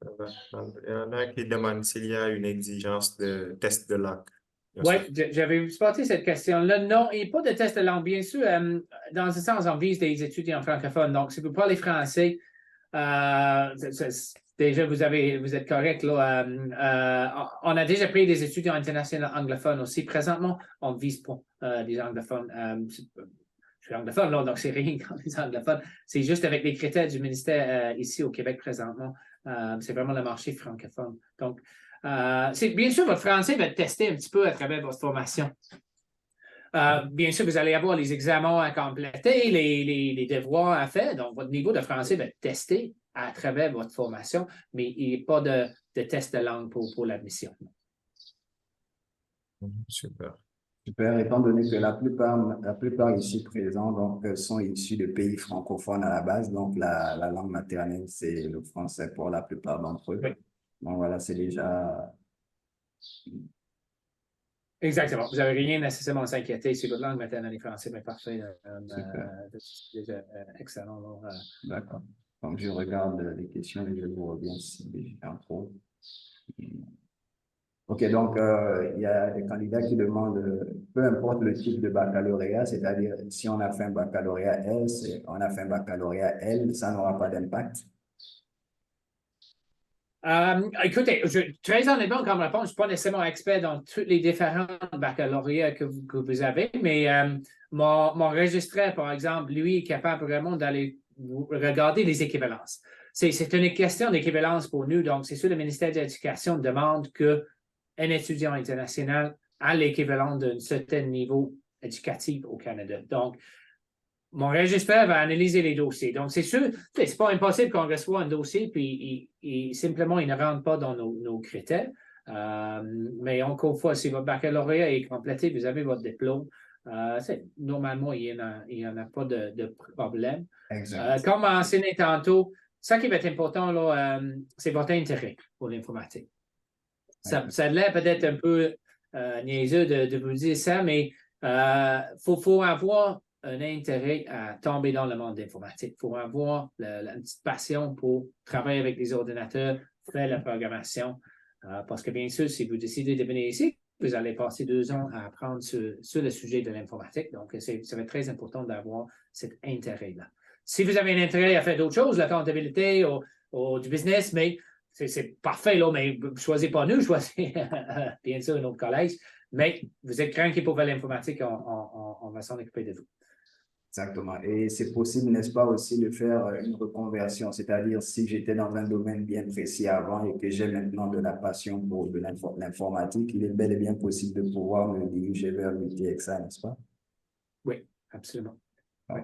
y en a qui demandent s'il y a une exigence de test de langue. Oui, j'avais spoté cette question-là. Non, il n'y a pas de test de langue. Bien sûr, dans ce sens, on vise des étudiants francophones. Donc, si vous parlez français, déjà, vous êtes correct. Là, on a déjà pris des étudiants internationaux anglophones aussi. Présentement, on ne vise pas des anglophones. Je suis anglophone, là, donc c'est rien contre les anglophones. C'est juste avec les critères du ministère ici au Québec présentement. C'est vraiment le marché francophone. Donc, bien sûr, votre français va être testé un petit peu à travers votre formation. Bien sûr, vous allez avoir les examens à compléter, les devoirs à faire. Donc, votre niveau de français va être testé à travers votre formation, mais il n'y a pas de test de langue pour l'admission. Super. Super, étant donné que la plupart ici présents donc, sont issus de pays francophones à la base, donc la langue maternelle, c'est le français pour la plupart d'entre eux. Oui. Donc voilà, c'est déjà... Exactement. Vous n'avez rien nécessairement à s'inquiéter. Si votre langue maternelle est français, mais parfait. C'est déjà excellent. D'accord. Donc je regarde les questions et je vous reviens si j'ai un trop. OK, donc il y a des candidats qui demandent, peu importe le type de baccalauréat, c'est-à-dire si on a fait un baccalauréat S, on a fait un baccalauréat L, ça n'aura pas d'impact. Écoutez, très honnêtement, comme réponse, je ne suis pas nécessairement expert dans tous les différents baccalauréats que vous avez, mais mon registraire, par exemple, lui, est capable vraiment d'aller regarder les équivalences. C'est une question d'équivalence pour nous. Donc, c'est sûr, le ministère de l'Éducation demande qu'un étudiant international a l'équivalent d'un certain niveau éducatif au Canada. Donc, mon registraire va analyser les dossiers. Donc, c'est sûr, c'est pas impossible qu'on reçoive un dossier, puis simplement, il ne rentre pas dans nos critères. Mais encore une fois, si votre baccalauréat est complété, vous avez votre diplôme, normalement, il n'y en a pas de problème. Comme mentionné tantôt, ce qui va être important, là, c'est votre intérêt pour l'informatique. Ça a l'air peut-être un peu niaiseux de vous dire ça, mais faut avoir un intérêt à tomber dans le monde d'informatique. Il faut avoir la petite passion pour travailler avec les ordinateurs, faire la programmation. Parce que bien sûr, si vous décidez de venir ici, vous allez passer 2 ans à apprendre sur le sujet de l'informatique. Donc, ça va être très important d'avoir cet intérêt-là. Si vous avez un intérêt à faire d'autres choses, la comptabilité ou du business, mais c'est parfait, là, mais choisissez pas nous, choisissez bien sûr un autre collège. Mais vous êtes craqué pour faire l'informatique, on va s'en occuper de vous. Exactement. Et c'est possible, n'est-ce pas, aussi de faire une reconversion, c'est-à-dire si j'étais dans un domaine bien précis avant et que j'ai maintenant de la passion pour de l'informatique, il est bel et bien possible de pouvoir me diriger vers l'UTXA, n'est-ce pas? Oui, absolument. Oui.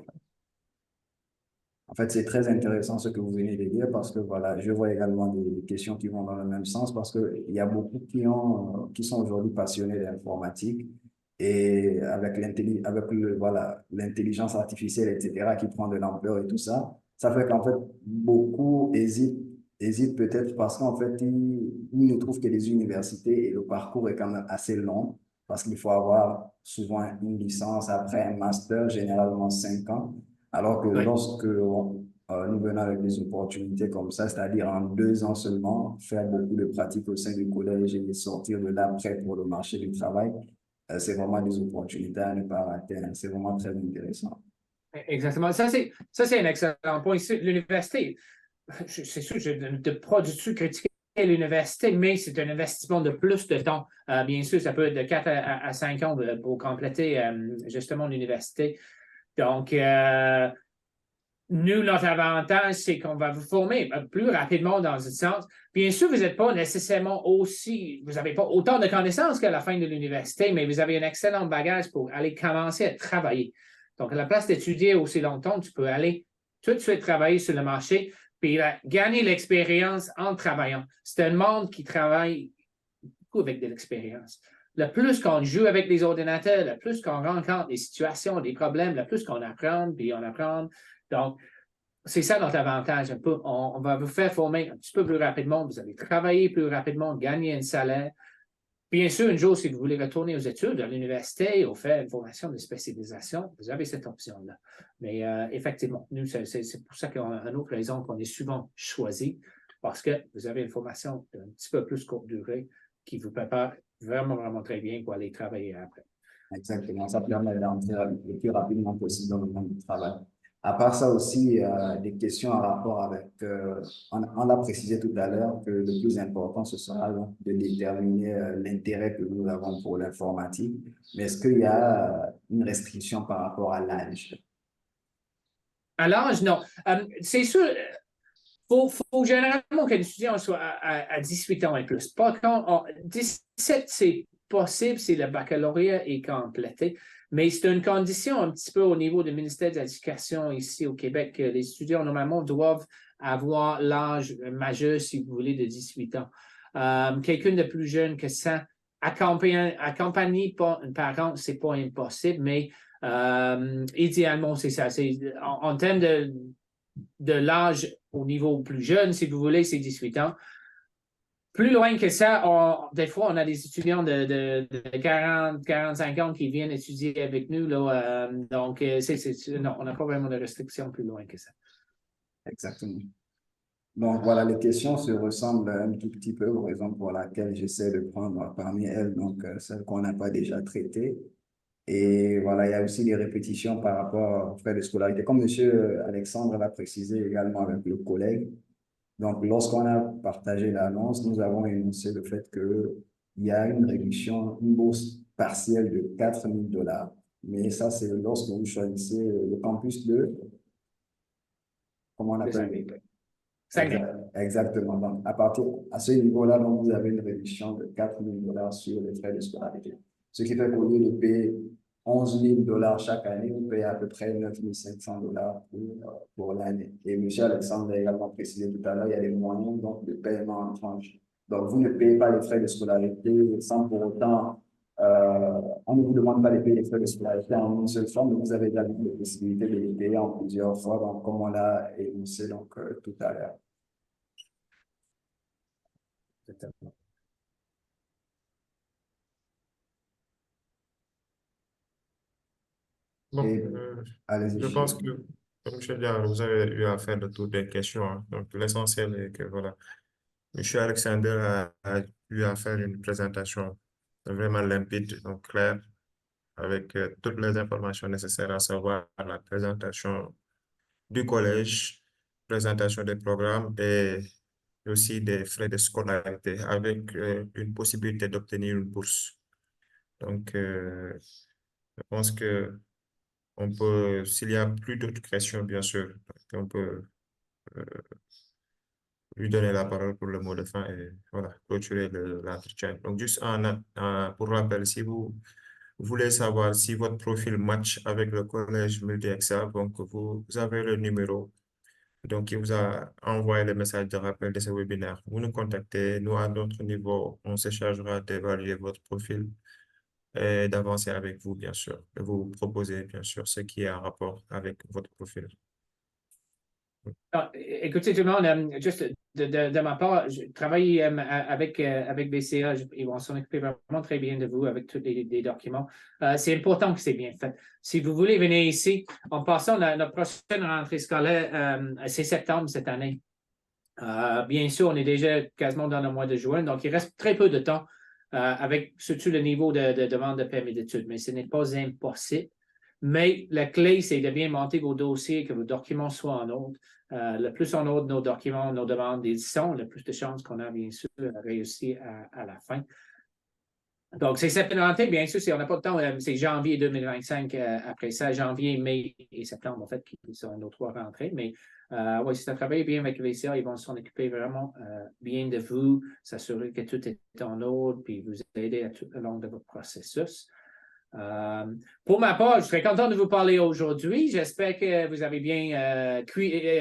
En fait, c'est très intéressant ce que vous venez de dire parce que voilà, je vois également des questions qui vont dans le même sens parce qu'il y a beaucoup qui sont aujourd'hui passionnés d'informatique et avec voilà, l'intelligence artificielle, etc., qui prend de l'ampleur et tout ça, ça fait qu'en fait, beaucoup hésitent peut-être parce qu'en fait, ils ne trouvent que les universités et le parcours est quand même assez long parce qu'il faut avoir souvent une licence après un master, généralement 5 ans. Alors que Oui. lorsque nous venons avec des opportunités comme ça, c'est-à-dire en 2 ans seulement, faire beaucoup de pratiques au sein du collège et sortir de là prêt pour le marché du travail, c'est vraiment des opportunités à ne pas rater, hein. C'est vraiment très intéressant. Exactement. Ça, c'est un excellent point. Ici, l'université, c'est sûr, je ne pas du tout critiquer l'université, mais c'est un investissement de plus de temps. Bien sûr, ça peut être de 4 à 5 ans pour compléter justement l'université. Donc, nous, notre avantage, c'est qu'on va vous former plus rapidement dans ce sens. Bien sûr, vous n'êtes pas nécessairement vous n'avez pas autant de connaissances qu'à la fin de l'université, mais vous avez un excellent bagage pour aller commencer à travailler. Donc, à la place d'étudier aussi longtemps, tu peux aller tout de suite travailler sur le marché, puis gagner l'expérience en travaillant. C'est un monde qui travaille beaucoup avec de l'expérience. Le plus qu'on joue avec les ordinateurs, le plus qu'on rencontre des situations, des problèmes, le plus qu'on apprend, puis on apprend. Donc, c'est ça notre avantage un peu. On va vous faire former un petit peu plus rapidement. Vous allez travailler plus rapidement, gagner un salaire. Bien sûr, un jour, si vous voulez retourner aux études à l'université ou faire une formation de spécialisation, vous avez cette option-là. Mais effectivement, nous, c'est pour ça qu'une autre raison qu'on est souvent choisi, parce que vous avez une formation d'un petit peu plus courte durée qui vous prépare vraiment, vraiment très bien pour aller travailler après. Exactement, ça permet d'entrer le plus rapidement possible dans le monde du travail. À part ça aussi, des questions en rapport avec, on l'a précisé tout à l'heure que le plus important, ce sera de déterminer l'intérêt que nous avons pour l'informatique. Mais est-ce qu'il y a une restriction par rapport à l'âge? À l'âge, non. C'est sûr, faut généralement qu'un étudiant soit à 18 ans et plus. Par contre, 17, c'est possible si le baccalauréat est complété, mais c'est une condition un petit peu au niveau du ministère de l'Éducation ici au Québec que les étudiants, normalement, doivent avoir l'âge majeur, si vous voulez, de 18 ans. Quelqu'un de plus jeune que ça, accompagné par un parent, c'est pas impossible, mais idéalement, c'est ça. En termes de l'âge au niveau plus jeune, si vous voulez, c'est 18 ans. Plus loin que ça, des fois, on a des étudiants de 40, 45 ans qui viennent étudier avec nous. Là, donc, non, on n'a pas vraiment de restrictions plus loin que ça. Exactement. Donc voilà, les questions se ressemblent un tout petit peu, raison pour laquelle j'essaie de prendre parmi elles donc celles qu'on n'a pas déjà traitées. Et voilà, il y a aussi des répétitions par rapport aux frais de scolarité. Comme M. Alexandre l'a précisé également avec le collègue. Donc, lorsqu'on a partagé l'annonce, nous avons énoncé le fait qu'il y a une réduction, une bourse partielle de 4 000 $. Mais ça, c'est lorsque vous choisissez le campus de, comment on appelle? Exactement. Donc, à ce niveau-là, donc, vous avez une réduction de 4 000 $ sur les frais de scolarité. Ce qui fait qu'au lieu de payer 11 000 $ chaque année, vous payez à peu près 9 500 $ pour l'année. Et M. Alexandre a également précisé tout à l'heure, il y a des moyens donc, de paiement en tranche. Donc, vous ne payez pas les frais de scolarité sans pour autant, on ne vous demande pas de payer les frais de scolarité en une seule fois, mais vous avez également la possibilité de les payer en plusieurs fois, donc, comme on l'a énoncé donc, tout à l'heure. Bon, Et allez-y. je pense que, comme je disais, vous avez eu à faire le tour des questions, hein. Donc, l'essentiel est que, voilà, M. Alexander a eu à faire une présentation vraiment limpide, donc claire, avec toutes les informations nécessaires à savoir la présentation du collège, présentation des programmes et aussi des frais de scolarité avec une possibilité d'obtenir une bourse. Donc, je pense que on peut, s'il y a plus d'autres questions, bien sûr, on peut euh, lui donner la parole pour le mot de fin et voilà, clôturer l'entretien. Donc, juste pour rappel, si vous voulez savoir si votre profil match avec le collège Multi-Excel, donc vous avez le numéro donc qui vous a envoyé le message de rappel de ce webinaire. Vous nous contactez, nous à notre niveau, on se chargera d'évaluer votre profil et d'avancer avec vous, bien sûr, de vous proposer, bien sûr, ce qui est en rapport avec votre profil. Écoutez, tout le monde, juste de ma part, je travaille avec BCA. Ils vont s'en occuper vraiment très bien de vous avec tous les documents. C'est important que c'est bien fait. Si vous voulez venir ici, en passant, notre prochaine rentrée scolaire, c'est septembre cette année. Bien sûr, on est déjà quasiment dans le mois de juin, donc il reste très peu de temps avec surtout le niveau de demande de permis d'études, mais ce n'est pas impossible. Mais la clé, c'est de bien monter vos dossiers, que vos documents soient en ordre. Le plus en ordre nos documents, nos demandes ils sont, le plus de chances qu'on a, bien sûr, à réussir à la fin. Donc, c'est cette rentrée, bien sûr, si on n'a pas de temps, c'est janvier 2025. Après ça, janvier, mai et septembre, en fait, qui sont nos 3 rentrées. Mais oui, si tu as travaillé bien avec VCA, ils vont s'en occuper vraiment bien de vous, s'assurer que tout est en ordre, puis vous aider tout au long de votre processus. Pour ma part, je serais content de vous parler aujourd'hui. J'espère que vous avez bien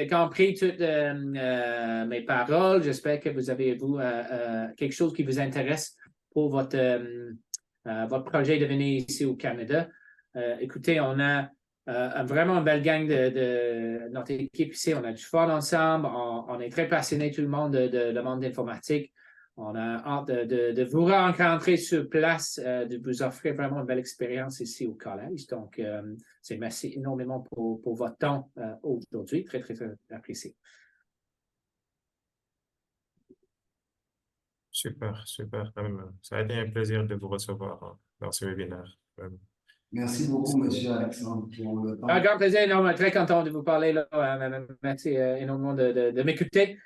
compris toutes mes paroles. J'espère que vous avez quelque chose qui vous intéresse pour votre projet de venir ici au Canada. Écoutez, on a vraiment une belle gang de notre équipe ici. On a du fun ensemble. On est très passionnés, tout le monde, de le monde d'informatique. On a hâte de vous rencontrer sur place, de vous offrir vraiment une belle expérience ici au collège. Donc, merci énormément pour votre temps aujourd'hui. Très, très, très apprécié. Super, super. Ça a été un plaisir de vous recevoir dans ce webinaire. Merci beaucoup, monsieur Alexandre, pour le temps. Un grand plaisir, énormément. Très content de vous parler. Là. Merci énormément de m'écouter.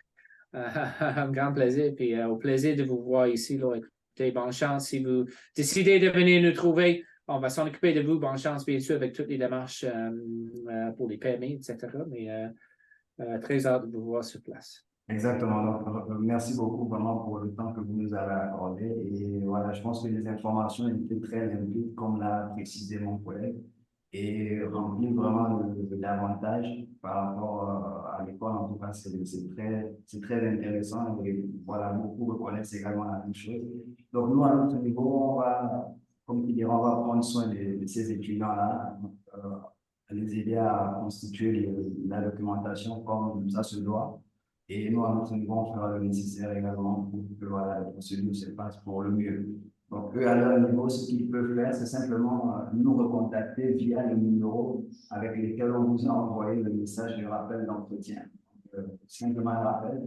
Un grand plaisir. Puis au plaisir de vous voir ici. Là. Écoutez, bonne chance. Si vous décidez de venir nous trouver, on va s'en occuper de vous. Bonne chance, bien sûr, avec toutes les démarches pour les permis, etc. Mais très hâte de vous voir sur place. Exactement. Donc, merci beaucoup vraiment pour le temps que vous nous avez accordé. Et voilà, je pense que les informations étaient très limpides, comme l'a précisé mon collègue, et remplissent vraiment l'avantage par rapport à l'école. En tout cas, c'est très intéressant. Et voilà, beaucoup reconnaissent également la même chose. Donc, nous, à notre niveau, on va, comme tu dirais, on va prendre soin de ces étudiants-là, les aider à constituer la documentation comme ça se doit. Et nous, à notre niveau, on fera le nécessaire également pour que voilà, la procédure se passe pour le mieux. Donc, eux, à leur niveau, ce qu'ils peuvent faire, c'est simplement nous recontacter via le numéro avec lequel on vous a envoyé le message de rappel d'entretien. Simplement un rappel,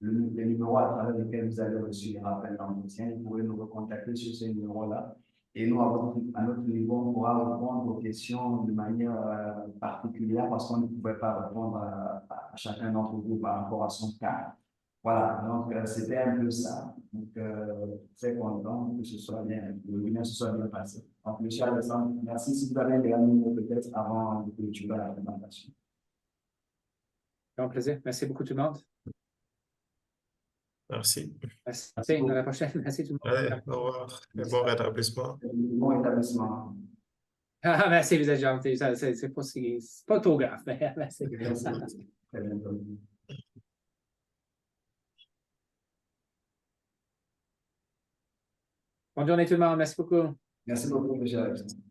le numéro à travers lequel vous avez reçu les rappels d'entretien, vous pouvez nous recontacter sur ce numéro-là. Et nous, à notre niveau, on pourra répondre aux questions de manière particulière parce qu'on ne pouvait pas répondre à chacun d'entre vous par rapport à son cas. Voilà, donc c'était un peu ça. Donc, très content que ce soit bien, le webinaire se soit bien passé. Donc, M. Alexandre, merci. Si vous avez des mots peut-être avant de clôturer la présentation. Un plaisir. Merci beaucoup tout le monde. Merci. Merci. À la prochaine. Merci tout le monde. Allez, au revoir et bon rétablissement. Bon établissement. Ah, merci, vous êtes gentil. C'est pas trop grave, mais merci. Merci. Très bien. Bonne journée tout le monde. Merci beaucoup. Merci beaucoup, M. Alexandre.